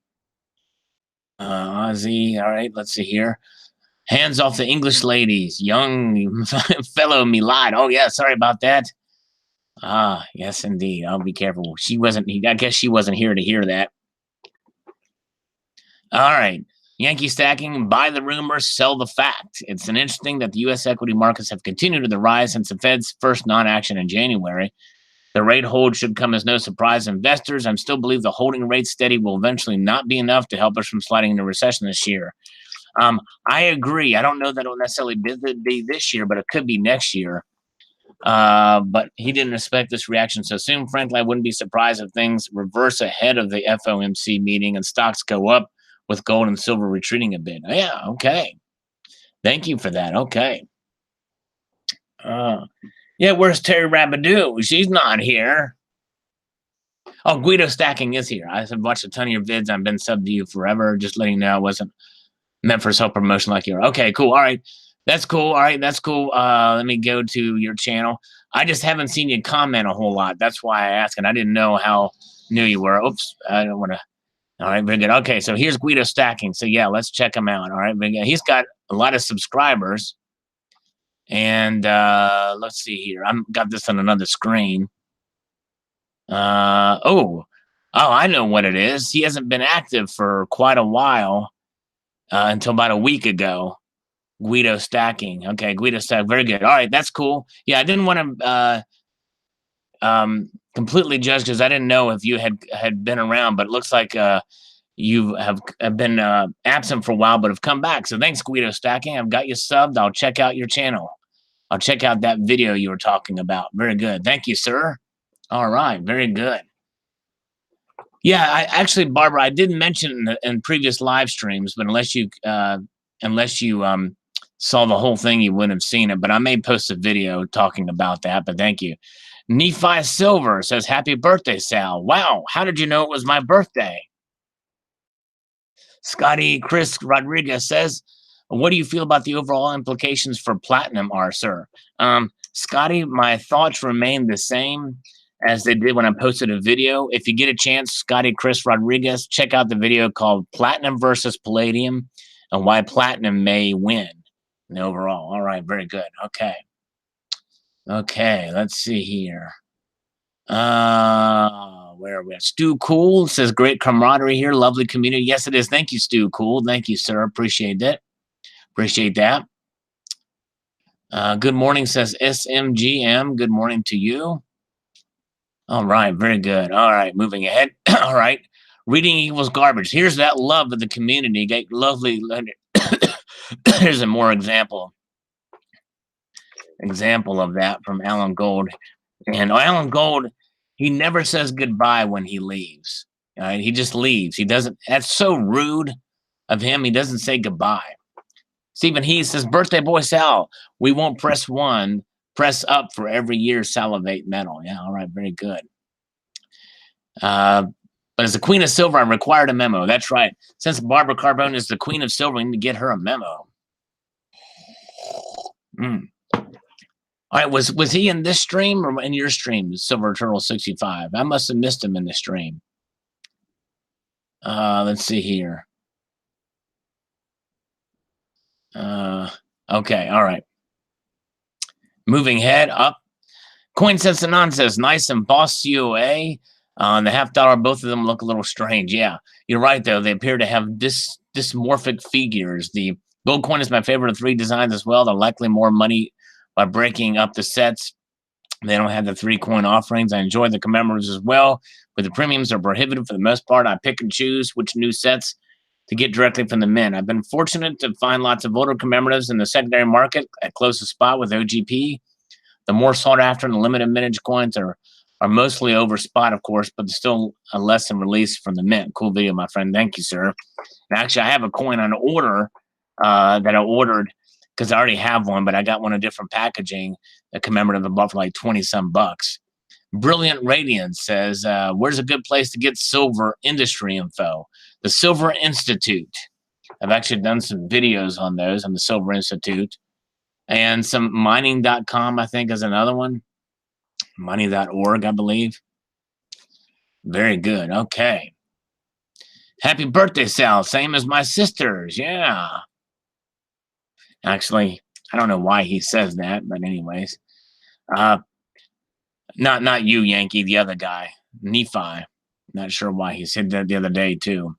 Ozzy. All right. Let's see here. Hands off the English ladies. Young fellow me lied. Oh, yeah, sorry about that. Ah, yes, indeed. I'll be careful. She wasn't, I guess she wasn't here to hear that. All right. Yankee stacking, buy the rumor, sell the fact. It's an interesting that the U.S. equity markets have continued to the rise since the Fed's first non-action in January. The rate hold should come as no surprise to investors. I still believe the holding rate steady will eventually not be enough to help us from sliding into recession this year. I agree. I don't know that it'll necessarily be this year, but it could be next year. But he didn't expect this reaction so soon. Frankly, I wouldn't be surprised if things reverse ahead of the FOMC meeting and stocks go up with gold and silver retreating a bit. Yeah, okay. Thank you for that. Okay. Yeah, where's Terry Rabadoo? She's not here. Oh, Guido Stacking is here. I've watched a ton of your vids. I've been subbed to you forever. Just letting you know I wasn't meant for self-promotion like you are. Okay, cool. All right. That's cool. All right, that's cool. Let me go to your channel. I just haven't seen you comment a whole lot. That's why I asked, and I didn't know how new you were. Oops, I don't want to. All right, very good. Okay, so here's Guido Stacking. So yeah, let's check him out. All right, very good. He's got a lot of subscribers. And let's see here. I've got this on another screen. Oh, I know what it is. He hasn't been active for quite a while until about a week ago. Guido Stacking. Okay, Guido Stacking. Very good. All right, that's cool. Yeah, I didn't want to completely judge because I didn't know if you had been around, but it looks like you have been absent for a while, but have come back. So thanks, Guido Stacking. I've got you subbed. I'll check out your channel. I'll check out that video you were talking about. Very good. Thank you, sir. All right. Very good. Yeah, actually, Barbara, I did mention in previous live streams, but unless you saw the whole thing, you wouldn't have seen it. But I may post a video talking about that. But thank you. Nephi Silver says, "Happy birthday, Sal." Wow. How did you know it was my birthday? Scotty Chris Rodriguez says, "What do you feel about the overall implications for platinum are, sir?" Scotty, my thoughts remain the same as they did when I posted a video. If you get a chance, Scotty Chris Rodriguez, check out the video called Platinum versus Palladium and why platinum may win in the overall. All right, very good. Okay. Okay, let's see here. Where are we at? Stu Cool says, "Great camaraderie here, lovely community." Yes, it is. Thank you, Stu Cool. Thank you, sir. Appreciate that. Appreciate that. Good morning, says SMGM. Good morning to you. All right, very good. All right, moving ahead. All right, reading equals garbage. Here's that love of the community. Get lovely. Here's a more example of that from Alan Gold. And Alan Gold, he never says goodbye when he leaves. He just leaves. He doesn't. That's so rude of him. He doesn't say goodbye. Stephen He says, "Birthday boy Sal, we won't press one. Press up for every year Salivate Metal." Yeah, all right, very good. But as the Queen of Silver, I required a memo. That's right. Since Barbara Carbone is the Queen of Silver, we need to get her a memo. All right, was he in this stream or in your stream, Silver Turtle 65? I must have missed him in the stream. Let's see here. Okay, all right. Moving head up. Coin Sense and says, "Nice and boss COA." On the $50, both of them look a little strange. Yeah, you're right, though. They appear to have dysmorphic figures. The gold coin is my favorite of three designs as well. They're likely more money by breaking up the sets. They don't have the 3-coin offerings. I enjoy the commemoratives as well, but the premiums are prohibitive for the most part. I pick and choose which new sets to get directly from the mint. I've been fortunate to find lots of older commemoratives in the secondary market at closest spot with OGP. The more sought after and the limited mintage coins are mostly over spot, of course, but there's still a lesson release from the mint. Cool video, my friend. Thank you, sir. And actually, I have a coin on order that I ordered because I already have one, but I got one in different packaging, a commemorative above for like 20-some bucks. Brilliant Radiance says, "Where's a good place to get silver industry info?" The Silver Institute. I've actually done some videos on those on the Silver Institute. And some mining.com, I think, is another one. Mining.org, I believe. Very good. Okay. Happy birthday, Sal. Same as my sisters. Yeah. Actually, I don't know why he says that, but anyways. Not you, Yankee, the other guy, Nephi. Not sure why he said that the other day, too.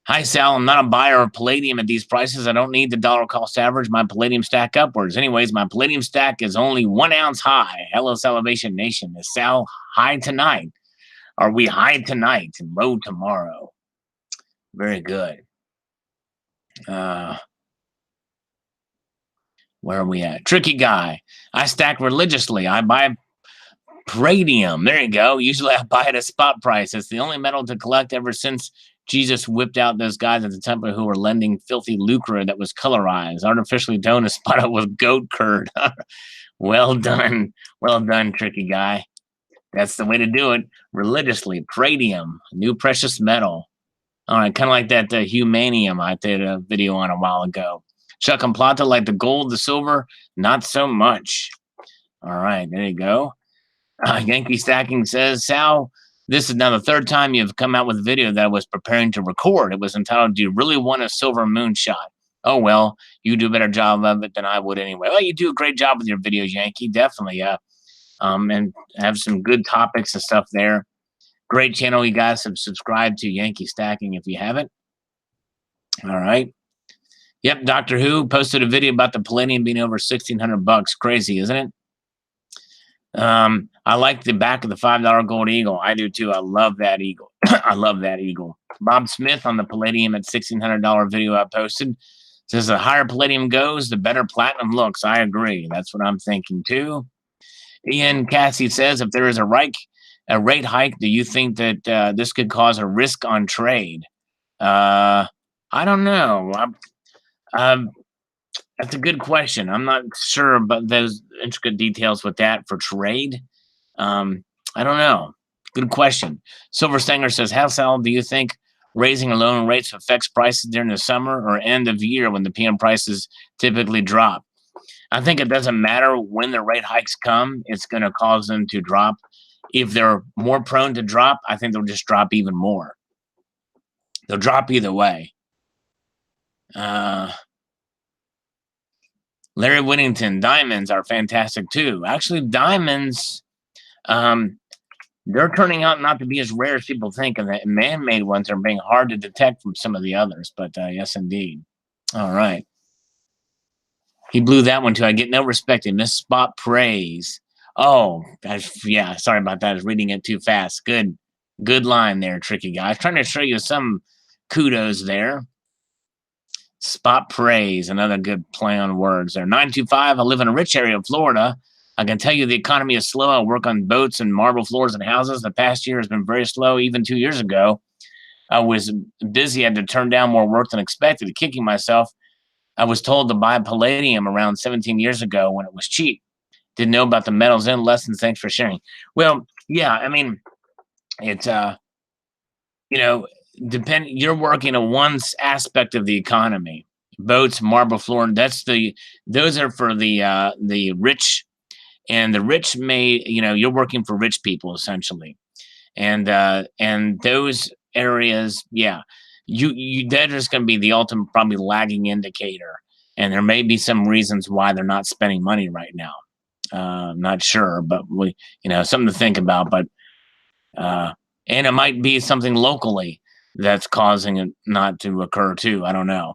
Hi, Sal. I'm not a buyer of palladium at these prices. I don't need the dollar cost average. My palladium stack upwards. Anyways, my palladium stack is only 1 ounce high. Hello, Salivation Nation. Is Sal high tonight? Are we high tonight and low tomorrow? Very good. Where are we at? Tricky guy. I stack religiously. I buy palladium. There you go. Usually I buy it at spot price. It's the only metal to collect ever since Jesus whipped out those guys at the temple who were lending filthy lucre that was colorized, artificially toned and spotted with goat curd. Well done. Well done, tricky guy. That's the way to do it. Religiously. Palladium, new precious metal. All right, kind of like that humanium I did a video on a while ago. Chuck and Plata, like the gold, the silver, not so much. All right, there you go. Yankee Stacking says, Sal, this is now the third time you've come out with a video that I was preparing to record. It was entitled, Do You Really Want a Silver Moonshot? Oh, well, you do a better job of it than I would anyway. Well, you do a great job with your videos, Yankee, definitely. And have some good topics and stuff there. Great channel. You guys have subscribed to Yankee Stacking if you haven't. All right. Yep, Doctor Who posted a video about the palladium being over $1,600. Crazy, isn't it? I like the back of the $5 gold eagle. I do too. I love that eagle. I love that eagle. Bob Smith on the palladium at $1,600 video I posted says the higher palladium goes, the better platinum looks. I agree. That's what I'm thinking too. Ian Cassie says, if there is a rate hike, do you think that this could cause a risk on trade? I don't know. That's a good question. I'm not sure about those intricate details with that for trade. I don't know. Good question. Silver Stanger says, how, Sal, do you think raising loan rates affects prices during the summer or end of year when the PM prices typically drop? I think it doesn't matter when the rate hikes come. It's going to cause them to drop. If they're more prone to drop, I think they'll just drop even more. They'll drop either way. Larry Whittington, diamonds are fantastic too. Actually, diamonds, they're turning out not to be as rare as people think, and the man-made ones are being hard to detect from some of the others. But yes, indeed. All right. He blew that one too. I get no respect. He missed spot praise. Oh, yeah. Sorry about that. I was reading it too fast. Good line there, tricky guy. I was trying to show you some kudos there. Spot praise, another good play on words there. 925, I live in a rich area of Florida. I can tell you the economy is slow. I work on boats and marble floors and houses. The past year has been very slow. Even 2 years ago, I was busy. I had to turn down more work than expected. Kicking myself. I was told to buy palladium around 17 years ago when it was cheap. Didn't know about the metals in lessons. Thanks for sharing. Well, yeah, I mean, it's, you're working on one aspect of the economy. Boats, marble floor, those are for the rich, and the rich you're working for rich people essentially. And those areas, yeah, that is going to be the ultimate probably lagging indicator. And there may be some reasons why they're not spending money right now. I'm not sure, but something to think about. But and it might be something locally that's causing it not to occur too. I don't know.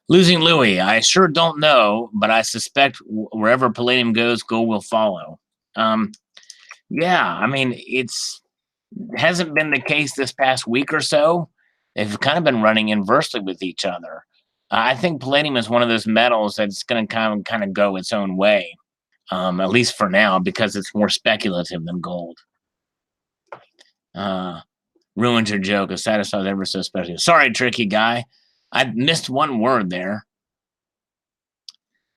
Losing Louis, I sure don't know, but I suspect wherever palladium goes, gold will follow. Yeah, I mean, it hasn't been the case this past week or so. They've kind of been running inversely with each other. I think palladium is one of those metals that's going to kind of go its own way, at least for now, because it's more speculative than gold. Ruined your joke. A satisfied ever so special. Sorry, tricky guy. I missed one word there.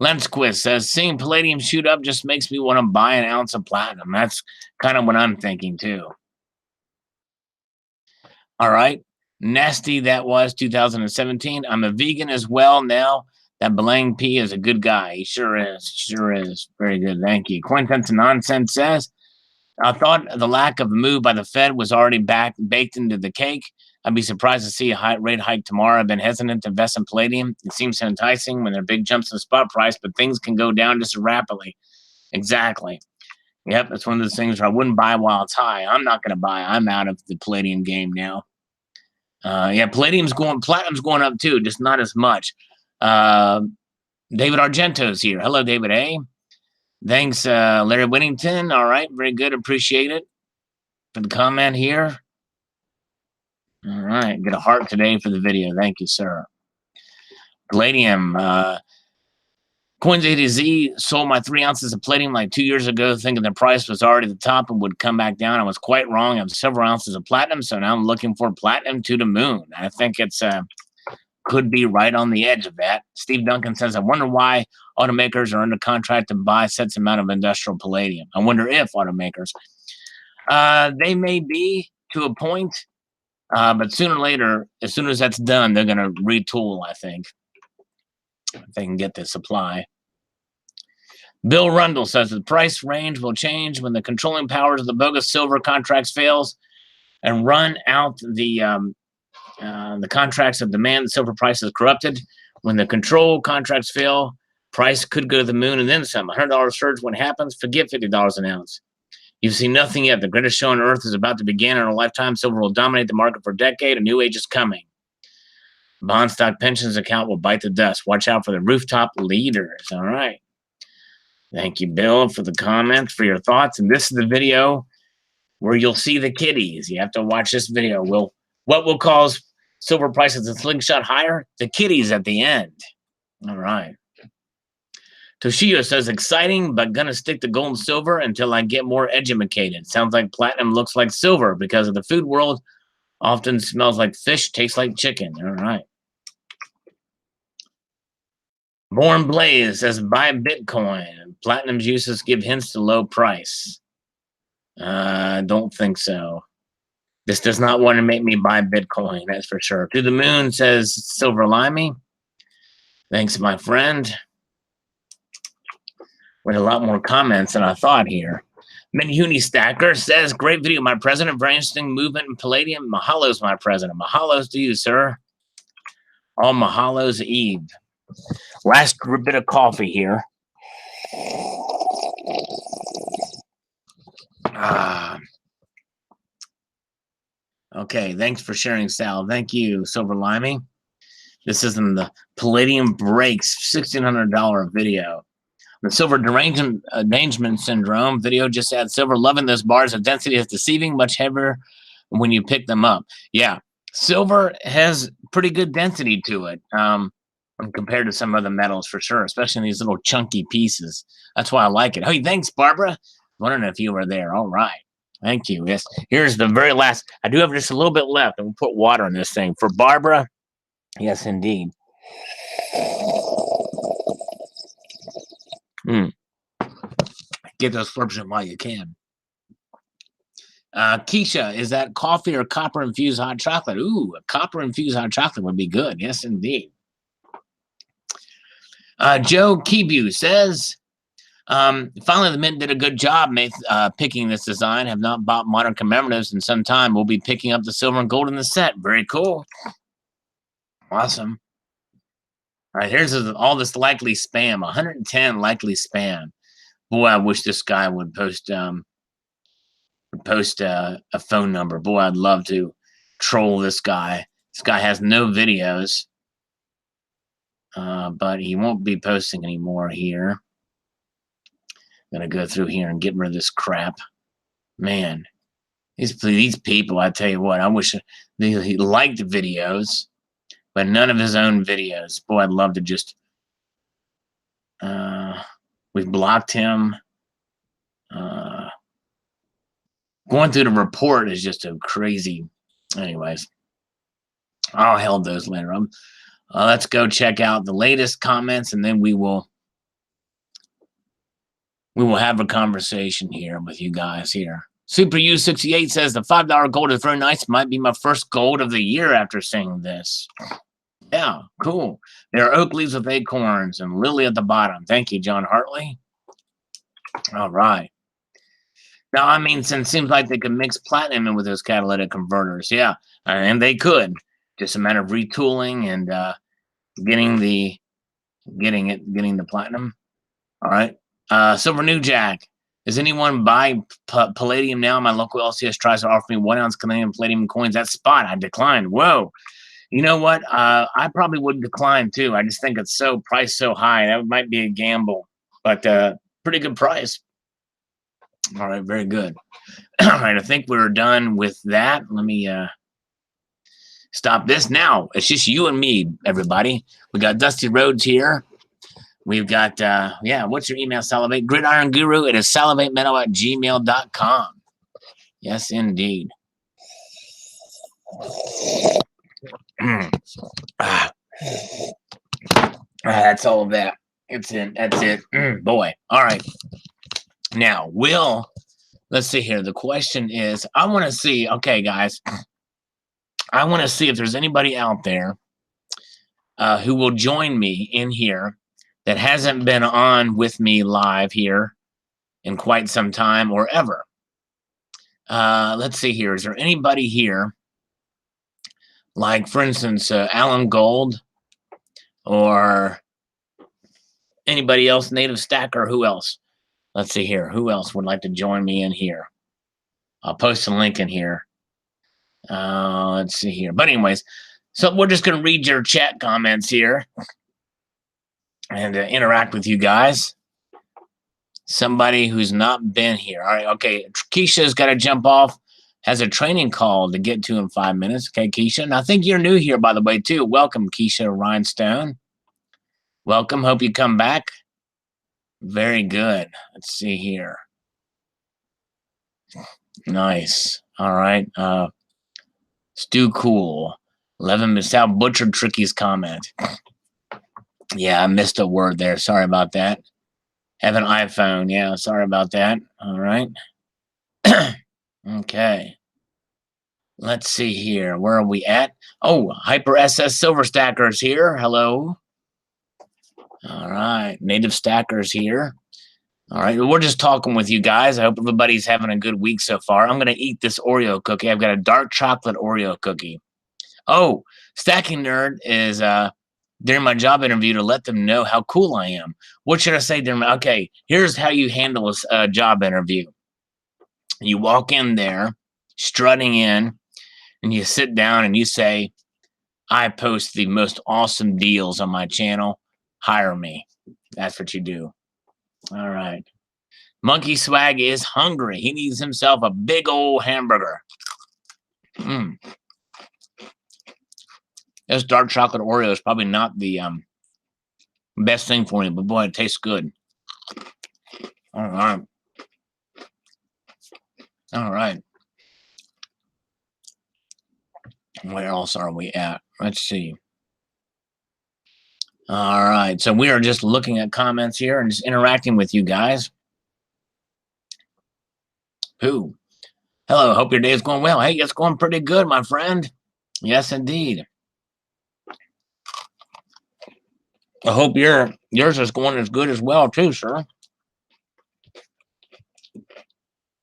Lensquist says, seeing palladium shoot up just makes me want to buy an ounce of platinum. That's kind of what I'm thinking too. All right. Nasty, that was 2017. I'm a vegan as well now. That Belang P is a good guy. He sure is. Sure is. Very good. Thank you. Quintense Nonsense says, I thought the lack of a move by the Fed was already baked into the cake. I'd be surprised to see a rate hike tomorrow. I've been hesitant to invest in palladium. It seems so enticing when there are big jumps in the spot price, but things can go down just as rapidly. Exactly. Yep, that's one of those things where I wouldn't buy while it's high. I'm not going to buy. I'm out of the palladium game now. Yeah, platinum's going up too, just not as much. David Argento's here. Hello, David A. Thanks, Larry Whittington. All right, very good. Appreciate it for the comment here. All right, get a heart today for the video. Thank you, sir. Palladium. Coins A to Z sold my 3 ounces of palladium like 2 years ago, thinking the price was already at the top and would come back down. I was quite wrong. I have several ounces of platinum, so now I'm looking for platinum to the moon. I think it's could be right on the edge of that. Steve Duncan says, I wonder why automakers are under contract to buy sets amount of industrial palladium. I wonder if automakers. They may be to a point, but sooner or later, as soon as that's done, they're going to retool, I think, if they can get the supply. Bill Rundle says the price range will change when the controlling powers of the bogus silver contracts fails and run out the contracts of demand. The silver price is corrupted. When the control contracts fail, price could go to the moon and then some. $100 surge when it happens, forget $50 an ounce. You've seen nothing yet. The greatest show on earth is about to begin in our lifetime. Silver will dominate the market for a decade. A new age is coming. Bond stock pensions account will bite the dust. Watch out for the rooftop leaders. All right. Thank you, Bill, for the comments, for your thoughts. And this is the video where you'll see the kitties. You have to watch this video. What will cause silver prices to slingshot higher? The kitties at the end. All right. Toshio says, exciting, but gonna stick to gold and silver until I get more educated. Sounds like platinum looks like silver because of the food world. Often smells like fish, tastes like chicken. All right. Born Blaze says, buy Bitcoin. Platinum's uses give hints to low price. Don't think so. This does not want to make me buy Bitcoin, that's for sure. To the Moon says, Silver Limey. Thanks, my friend. With a lot more comments than I thought here. Menhuni Stacker says, great video, my president. Very interesting movement in palladium. Mahalo's my president. Mahalo's to you, sir. All Mahalo's Eve. Last bit of coffee here. Okay, thanks for sharing, Sal. Thank you, Silver Limey. This is in the Palladium Breaks $1,600 video. The silver derangement syndrome video just adds silver. Loving those bars. The density is deceiving, much heavier when you pick them up. Yeah, silver has pretty good density to it compared to some other metals for sure, especially in these little chunky pieces. That's why I like it. Hey, thanks, Barbara. Wondering if you were there. All right. Thank you. Yes. Here's the very last. I do have just a little bit left. I'm going to put water in this thing. For Barbara, yes, indeed. Get those slurps in while you can. Keisha, is that coffee or copper-infused hot chocolate? Ooh, a copper-infused hot chocolate would be good. Yes, indeed. Joe Kibu says, finally, the Mint did a good job picking this design. Have not bought modern commemoratives in some time. We'll be picking up the silver and gold in the set. Very cool. Awesome. All right, here's all this likely spam. 110 likely spam. Boy, I wish this guy would post a phone number. Boy, I'd love to troll this guy. This guy has no videos, but he won't be posting anymore here. I'm going to go through here and get rid of this crap. Man, these people, I tell you what, I wish he liked videos, but none of his own videos. Boy, I'd love to just... we've blocked him. Going through the report is just a crazy... Anyways, I'll hold those later. Let's go check out the latest comments, and then we will have a conversation here with you guys here. Super U68 says the $5 gold is very nice. Might be my first gold of the year after seeing this. Yeah, cool. There are oak leaves with acorns and lily at the bottom. Thank you, John Hartley. All right. No, I mean, since it seems like they could mix platinum in with those catalytic converters. Yeah, and they could. Just a matter of retooling and getting the getting the platinum. All right. Silver New Jack. Does anyone buy palladium now? My local LCS tries to offer me 1 ounce Canadian palladium coins. That spot, I declined. Whoa. You know what? I probably would decline too. I just think it's so priced so high. That might be a gamble, but pretty good price. All right, very good. All right, I think we're done with that. Let me stop this now. It's just you and me, everybody. We got Dusty Rhodes here. We've got, what's your email, Salivate? Gridiron Guru. It is salivatemetal@gmail.com. Yes, indeed. That's all of that. That's it. Boy. All right. Now, let's see here. The question is, I want to see, okay, guys, I want to see if there's anybody out there who will join me in here that hasn't been on with me live here in quite some time or ever. Let's see here. Is there anybody here, like, for instance, Alan Gold or anybody else, Native Stacker, who else? Let's see here. Who else would like to join me in here? I'll post a link in here. Let's see here. But anyways, so we're just going to read your chat comments here and interact with you guys. Somebody who's not been here. All right. Okay. Keisha's got to jump off. Has a training call to get to in 5 minutes. Okay, Keisha. And I think you're new here, by the way, too. Welcome, Keisha Rhinestone. Welcome. Hope you come back. Very good. Let's see here. Nice. All right. Stu Cool. 11 minutes out. Butchered Tricky's comment. Yeah, I missed a word there. Sorry about that. Have an iPhone. Yeah, sorry about that. All right. Okay. Let's see here. Where are we at? Oh, Hyper SS Silver Stackers here. Hello. All right. Native Stackers here. All right. We're just talking with you guys. I hope everybody's having a good week so far. I'm going to eat this Oreo cookie. I've got a dark chocolate Oreo cookie. Oh, Stacking Nerd is during my job interview to let them know how cool I am. What should I say during okay, here's how you handle a job interview. You walk in there, strutting in, and you sit down and you say, I post the most awesome deals on my channel. Hire me. That's what you do. All right. Monkey Swag is hungry. He needs himself a big old hamburger. This dark chocolate Oreo is probably not the best thing for you, but boy, it tastes good. All right. All right. Where else are we at? Let's see. All right. So we are just looking at comments here and just interacting with you guys. Who? Hello. Hope your day is going well. Hey, it's going pretty good, my friend. Yes, indeed. I hope yours is going as good as well, too, sir.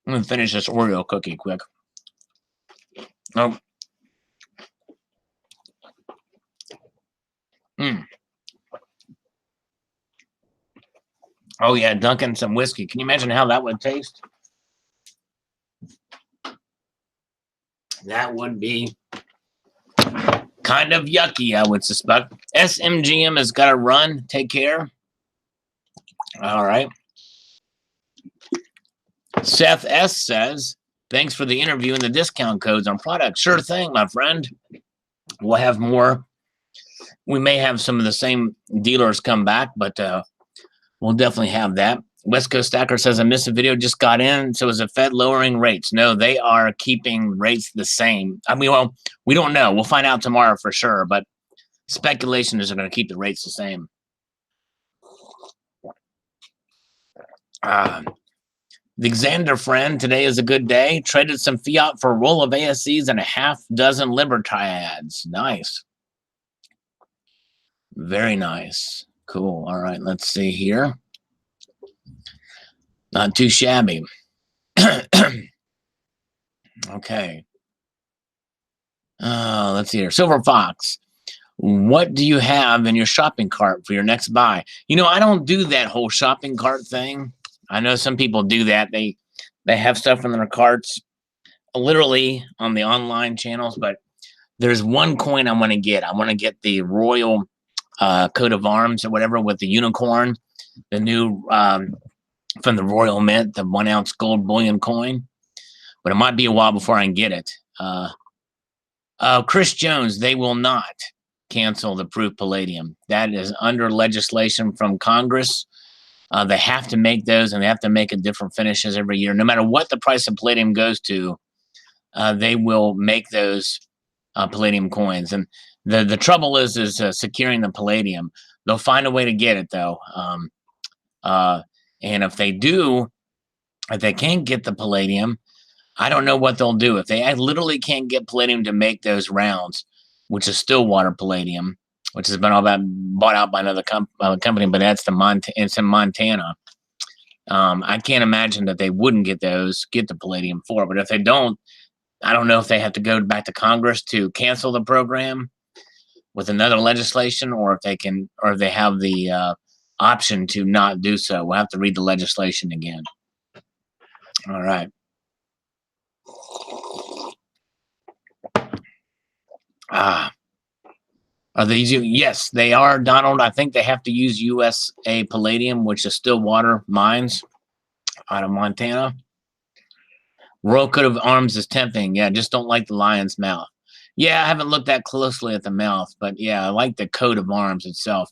I'm going to finish this Oreo cookie quick. Oh. Oh, yeah, dunking some whiskey. Can you imagine how that would taste? That would be kind of yucky, I would suspect. SMGM has got to run. Take care. All right. Seth S. says, thanks for the interview and the discount codes on products. Sure thing, my friend. We'll have more. We may have some of the same dealers come back, but we'll definitely have that. West Coast Stacker says, I missed a video, just got in. So is the Fed lowering rates? No, they are keeping rates the same. I mean, well, we don't know. We'll find out tomorrow for sure, but speculation is they're going to keep the rates the same. The Xander friend, today is a good day. Traded some fiat for a roll of ASCs and a half dozen Libertads. Nice. Very nice. Cool. All right, let's see here. Not too shabby. Okay. Let's see here. Silver Fox. What do you have in your shopping cart for your next buy? You know, I don't do that whole shopping cart thing. I know some people do that. They have stuff in their carts literally on the online channels, but there's one coin I want to get. I want to get the royal coat of arms or whatever with the unicorn, the new from the Royal Mint, the 1 ounce gold bullion coin. But it might be a while before I can get it. Chris Jones, they will not cancel the proof palladium. That is under legislation from Congress. They have to make those, and they have to make it different finishes every year. No matter what the price of palladium goes to, they will make those palladium coins. And the trouble is securing the palladium. They'll find a way to get it though. And if they do, if they can't get the palladium, I don't know what they'll do. If they literally can't get palladium to make those rounds, which is Stillwater Palladium, which has been bought out by another company, but that's it's in Montana. I can't imagine that they wouldn't get the palladium for it. But if they don't, I don't know if they have to go back to Congress to cancel the program with another legislation, or if they have the option to not do so. We'll have to read the legislation again. All right. Are they using? Yes, they are, Donald. I think they have to use USA Palladium, which is Stillwater Mines out of Montana. Royal coat of arms is tempting. Yeah, just don't like the lion's mouth. Yeah, I haven't looked that closely at the mouth, but yeah, I like the coat of arms itself.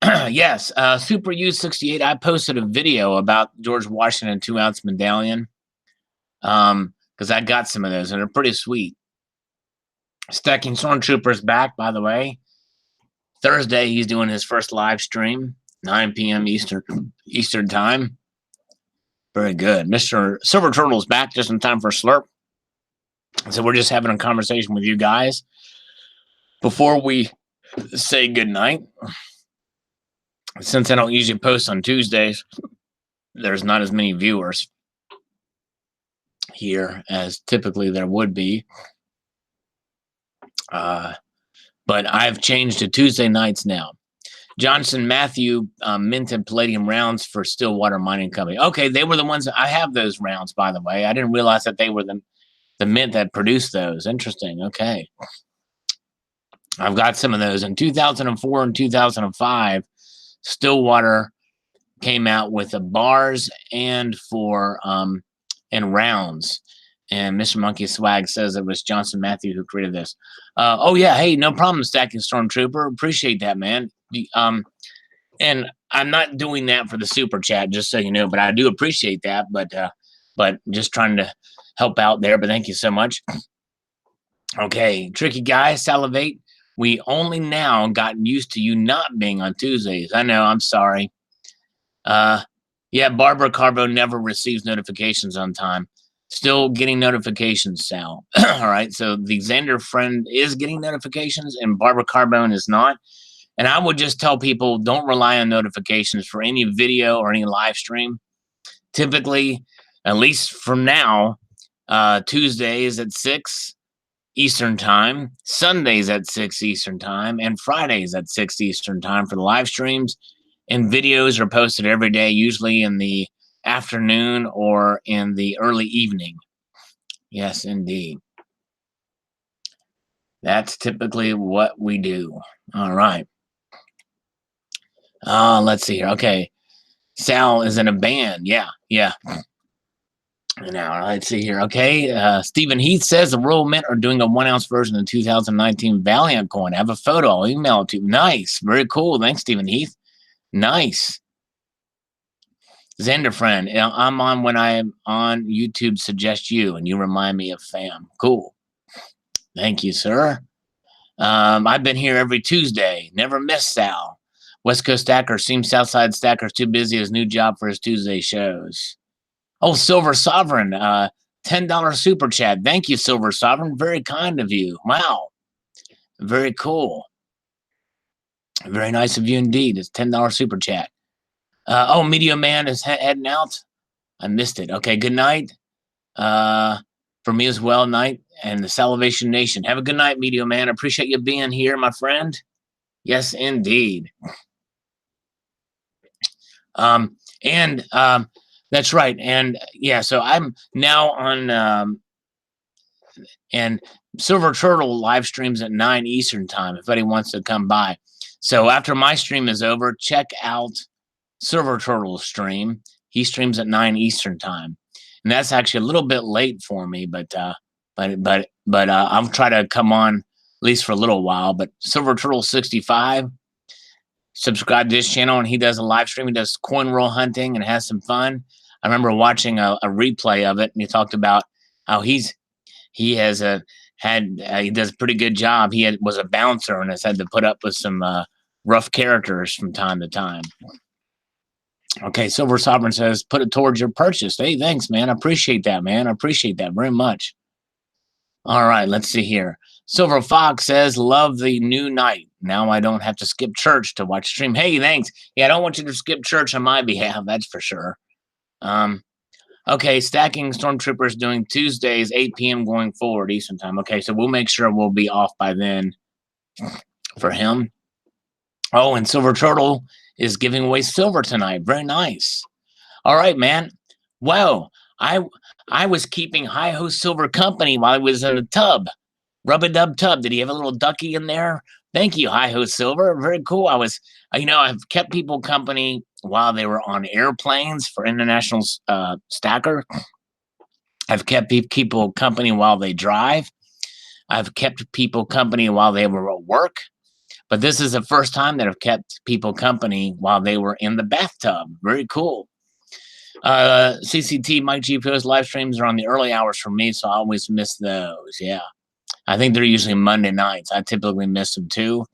Yes, Super U68. I posted a video about George Washington 2 ounce medallion because I got some of those and they're pretty sweet. Stacking Stormtroopers back, by the way. Thursday, he's doing his first live stream, 9 p.m. Eastern time. Very good. Mr. Silver Turtle's back just in time for Slurp. So we're just having a conversation with you guys before we say goodnight. Since I don't usually post on Tuesdays, there's not as many viewers here as typically there would be. But I've changed to Tuesday nights now. Johnson Matthew minted palladium rounds for Stillwater Mining Company. Okay, they were the ones I have those rounds, by the way. I didn't realize that they were the mint that produced those. Interesting. Okay. I've got some of those. In 2004 and 2005, Stillwater came out with the bars and and rounds. And Mr. Monkey Swag says it was Johnson Matthew who created this. Oh yeah, hey, no problem, Stacking Stormtrooper. Appreciate that, man. And I'm not doing that for the super chat, just so you know, but I do appreciate that. But just trying to help out there. But thank you so much. Okay, tricky guy, Salivate. We only now gotten used to you not being on Tuesdays. I know, I'm sorry. Yeah, Barbara Carbo never receives notifications on time. Still getting notifications, Sal. All right, so the Xander friend is getting notifications and Barbara Carbone is not. And I would just tell people, don't rely on notifications for any video or any live stream. Typically, at least from now, Tuesdays at 6 Eastern time, Sundays at 6 Eastern time, and Fridays at 6 Eastern time for the live streams. And videos are posted every day, usually in the afternoon or in the early evening. Yes, indeed. That's typically what we do. All right. Let's see here. Okay. Sal is in a band. Yeah. Now, let's see here. Okay. Stephen Heath says the Royal Mint are doing a 1 ounce version of the 2019 Valiant coin. I have a photo. I'll email it to you. Nice. Very cool. Thanks, Stephen Heath. Nice. Xander friend, I'm on when I'm on YouTube, suggest you, and you remind me of fam. Cool. Thank you, sir. I've been here every Tuesday. Never miss Sal. West Coast Stacker seems Southside Stacker's too busy at his new job for his Tuesday shows. Oh, Silver Sovereign, $10 super chat. Thank you, Silver Sovereign. Very kind of you. Wow. Very cool. Very nice of you indeed. It's $10 super chat. Oh, Media Man is heading out. I missed it. Okay, good night. For me as well, night, and the Salivation Nation. Have a good night, Meteor Man. Appreciate you being here, my friend. Yes, indeed. And that's right. And yeah, so I'm now on and Silver Turtle live streams at 9 Eastern time if anybody wants to come by. So after my stream is over, check out Silver Turtle's stream. He streams at 9 Eastern time. And that's actually a little bit late for me, but I'll try to come on at least for a little while. But Silver Turtle 65, subscribe to this channel, and he does a live stream. He does coin roll hunting and has some fun. I remember watching a replay of it, and he talked about how he does a pretty good job. He was a bouncer and has had to put up with some rough characters from time to time. Okay, Silver Sovereign says, put it towards your purchase. Hey, thanks, man. I appreciate that, man. I appreciate that very much. All right, let's see here. Silver Fox says, love the new night. Now I don't have to skip church to watch stream. Hey, thanks. Yeah, I don't want you to skip church on my behalf. That's for sure. Okay, Stacking Stormtroopers doing Tuesdays, 8 p.m. going forward, Eastern time. Okay, so we'll make sure we'll be off by then for him. Oh, and Silver Turtle is giving away silver tonight. Very nice. All right, man. Wow. I was keeping Hi-Ho Silver company while I was in a tub. Rub-a-dub tub. Did he have a little ducky in there? Thank you, Hi-Ho Silver. Very cool. I've kept people company while they were on airplanes for International Stacker. I've kept people company while they drive. I've kept people company while they were at work. But this is the first time that I've kept people company while they were in the bathtub. Very cool. CCT Mike GPO's live streams are on the early hours for me, so I always miss those. Yeah. I think they're usually Monday nights. I typically miss them too.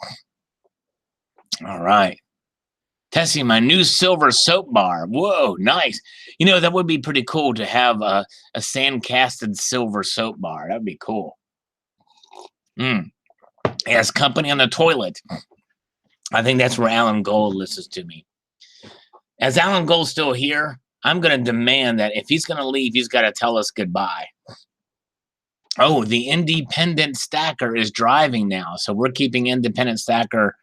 All right. Testing my new silver soap bar. Whoa, nice. You know, that would be pretty cool to have a sand-casted silver soap bar. That would be cool. It has company on the toilet. I think that's where Alan Gold listens to me. As Alan Gold's still here, I'm going to demand that if he's going to leave, he's got to tell us goodbye. Oh, the Independent Stacker is driving now. So we're keeping Independent Stacker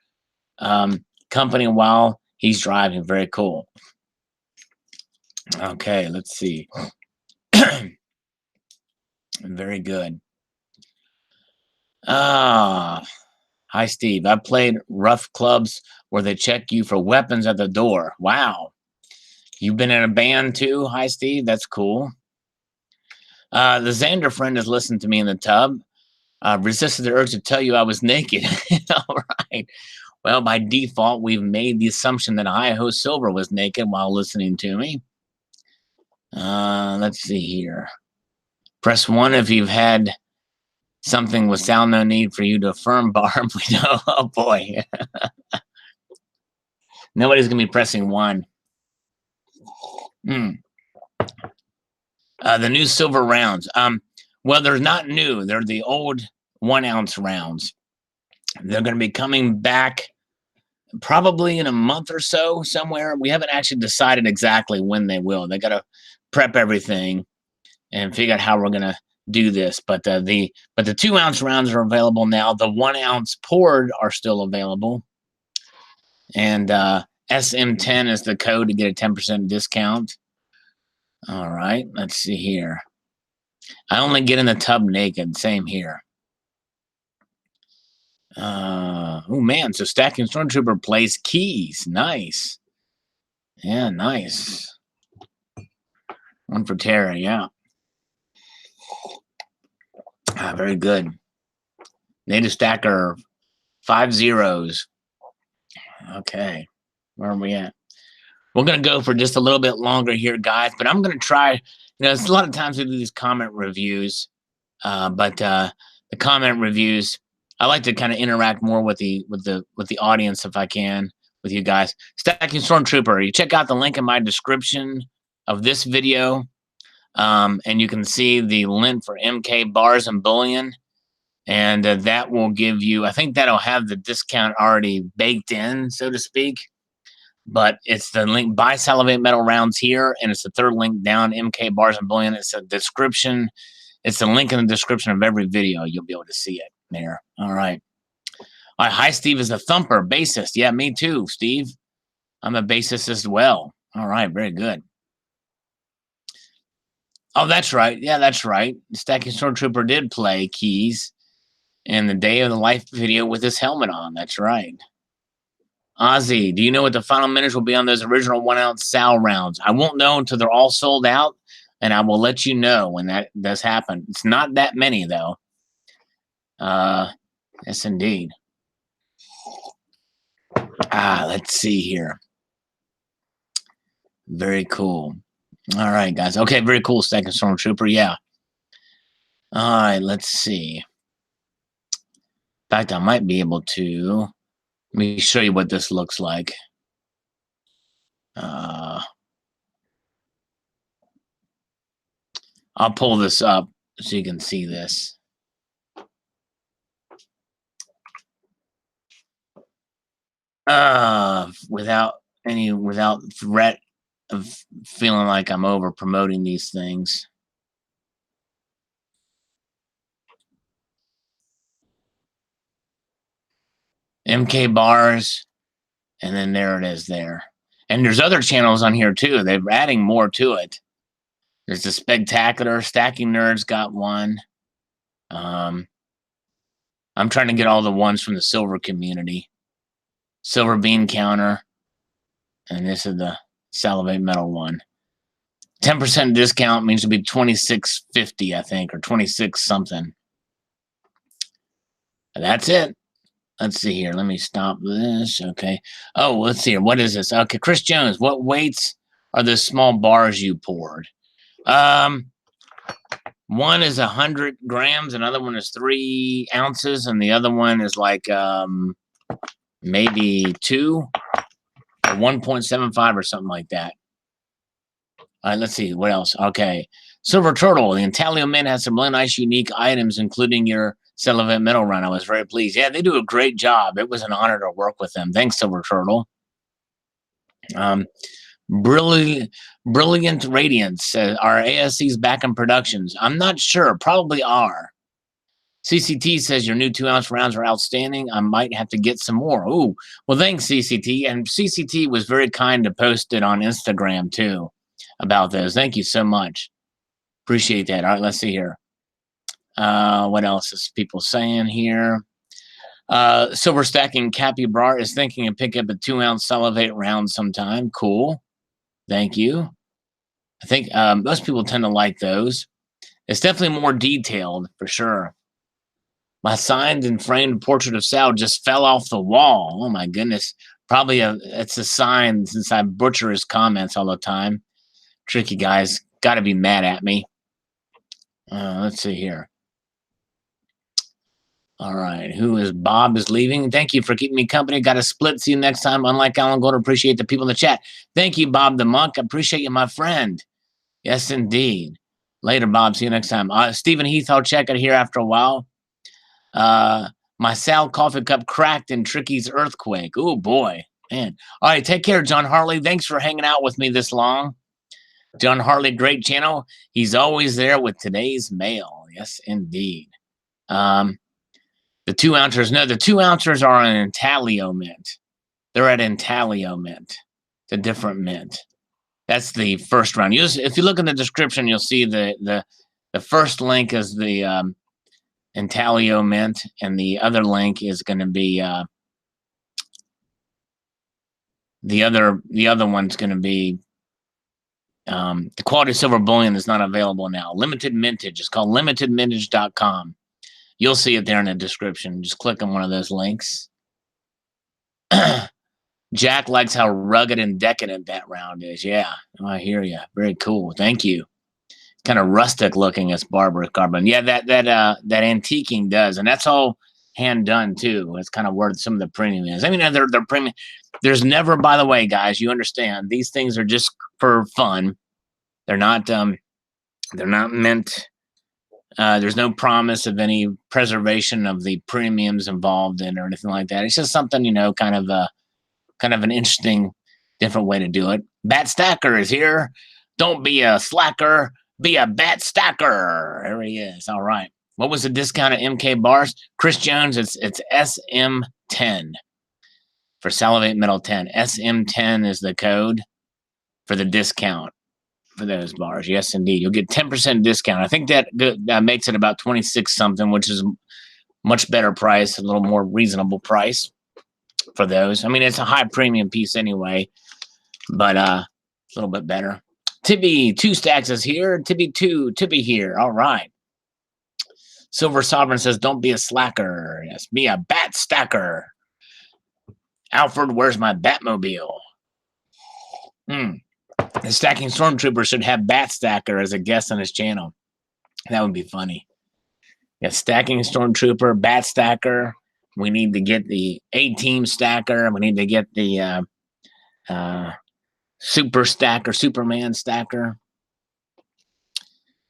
company while he's driving. Very cool. Okay, let's see. Very good. Hi, Steve. I played rough clubs where they check you for weapons at the door. Wow. You've been in a band too? Hi, Steve. That's cool. The Xander friend has listened to me in the tub. Resisted the urge to tell you I was naked. All right. Well, by default, we've made the assumption that Hi-Ho Silver was naked while listening to me. Let's see here. Press 1 if you've had something with sound. No need for you to affirm, Barb. We know. Oh, boy. Nobody's going to be pressing 1. The new silver rounds. Well, they're not new. They're the old 1-ounce rounds. They're going to be coming back probably in a month or so somewhere. We haven't actually decided exactly when they will. They got to prep everything and figure out how we're going to do this. But the 2-ounce rounds are available now. The 1-ounce poured are still available. And SM10 is the code to get a 10% discount. All right, let's see here. I only get in the tub naked. Same here. Oh, man. So Stacking Stormtrooper plays keys. Nice. Yeah, nice. 1 for Terra, yeah. Very good. Native Stacker, 5 zeros. Okay. Where are we at? We're going to go for just a little bit longer here, guys, but I'm going to try. It's a lot of times we do these comment reviews, but the comment reviews, I like to kind of interact more with the audience if I can, with you guys. Stacking Stormtrooper, you check out the link in my description of this video, and you can see the link for MK bars and bullion, and that will give you, I think that'll have the discount already baked in, so to speak. But it's the link, buy Salivate Metal rounds here, and it's the third link down, MK Bars and Bullion. It's a description. It's the link in the description of every video. You'll be able to see it there. All right. All right. Hi, Steve is a thumper, bassist. Yeah, me too, Steve. I'm a bassist as well. All right. Very good. Oh, that's right. Yeah, that's right. Stacking Stormtrooper did play keys in the Day of the Life video with his helmet on. That's right. Ozzy, do you know what the final minutes will be on those original 1 ounce Sal rounds? I won't know until they're all sold out, and I will let you know when that does happen. It's not that many, though. Yes, indeed. Let's see here. Very cool. All right, guys. Okay, very cool. Stacking Stormtrooper, yeah. All right, let's see. In fact, I might be able to. Let me show you what this looks like. I'll pull this up so you can see this. Without threat of feeling like I'm over promoting these things. MK Bars, and then there it is there. And there's other channels on here too. They're adding more to it. There's the Spectacular, Stacking Nerds got one. I'm trying to get all the ones from the silver community. Silver Bean Counter. And this is the Salivate Metal one. 10% discount means to be $26.50, I think, or 26 something. That's it. Let's see here. Let me stop this. Okay. Oh, let's see here. What is this? Okay, Chris Jones. What weights are the small bars you poured? One is 100 grams. Another one is 3 ounces, and the other one is like maybe 2 or 1.75 or something like that. All right. Let's see what else. Okay. Silver Turtle. The Intaglio Mint has some really nice, unique items, including your Salivate Metal run. I was very pleased. Yeah, they do a great job. It was an honor to work with them. Thanks, Silver Turtle. Brilliant Radiance. Are ASCs back in productions? I'm not sure. Probably are. CCT says your new 2 ounce rounds are outstanding. I might have to get some more. Ooh, well, thanks, CCT. And CCT was very kind to post it on Instagram too about those. Thank you so much. Appreciate that. All right, let's see here. What else is people saying here? Silver Stacking Capybara is thinking of pick up a 2 ounce Salivate round sometime. Cool. Thank you. I think most people tend to like those. It's definitely more detailed for sure. My signed and framed portrait of Sal just fell off the wall. Oh my goodness. Probably it's a sign since I butcher his comments all the time. Tricky guys. Got to be mad at me. Let's see here. All right. Who is Bob is leaving? Thank you for keeping me company. Got a split. See you next time. Unlike Alan Gold, appreciate the people in the chat. Thank you, Bob the Monk. Appreciate you, my friend. Yes, indeed. Later, Bob. See you next time. Stephen Heath, I'll check it here after a while. My Sal coffee cup cracked in Tricky's earthquake. Oh, boy. Man. All right. Take care, John Harley. Thanks for hanging out with me this long. John Harley, great channel. He's always there with today's mail. Yes, indeed. The 2 ounces, no, the 2 ounces are an Intaglio mint. They're at Intaglio mint. It's a different mint. That's the first round. If you look in the description, you'll see the first link is the Intaglio mint, and the other link is going to be the other one's going to be the quality silver bullion is not available now. Limited mintage. It's called limitedmintage.com. You'll see it there in the description. Just click on one of those links. Jack likes how rugged and decadent that round is. Yeah, I hear you. Very cool. Thank you. Kind of rustic looking as Barbara Carbon. Yeah, that antiquing does, and that's all hand done too. It's kind of where some of the premium is. I mean, they're premium. There's never, by the way, guys, you understand these things are just for fun. They're not meant. There's no promise of any preservation of the premiums involved in or anything like that. It's just something, kind of an interesting Different way to do it. Bat Stacker is here. Don't be a slacker. Be a bat stacker. There he is. All right. What was the discount of MK bars? Chris Jones, it's SM10 for Salivate Metal 10. SM10 is the code for the discount for those bars. Yes, indeed. You'll get 10% discount. I think that makes it about 26 something, which is much better price, a little more reasonable price for those. I mean, it's a high premium piece anyway, but a little bit better. Tibby 2 stacks is here. Tibby here. All right. Silver Sovereign says, don't be a slacker. Yes, be a bat stacker. Alfred, where's my Batmobile? The Stacking Stormtrooper should have Bat Stacker as a guest on his channel. That would be funny. Yeah, Stacking Stormtrooper, Bat Stacker. We need to get the A-Team Stacker. We need to get the Super Stacker, Superman Stacker.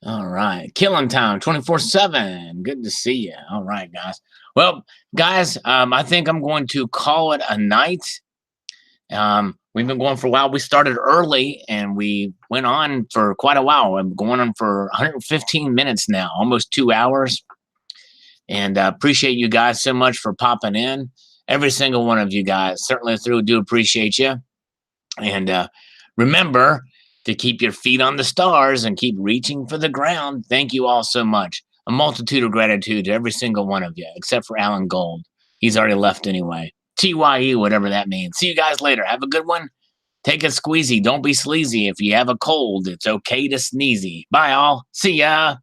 All right. Killing Time 24/7. Good to see you. All right, guys. Well, guys, I think I'm going to call it a night. We've been going for a while. We started early and we went on for quite a while. I'm going on for 115 minutes now, almost 2 hours. And appreciate you guys so much for popping in. Every single one of you guys. Certainly do appreciate you. And remember to keep your feet on the stars and keep reaching for the ground. Thank you all so much. A multitude of gratitude to every single one of you, except for Alan Gold. He's already left anyway. TYE, whatever that means. See you guys later. Have a good one. Take a squeezy. Don't be sleazy. If you have a cold, it's okay to sneezy. Bye, all. See ya.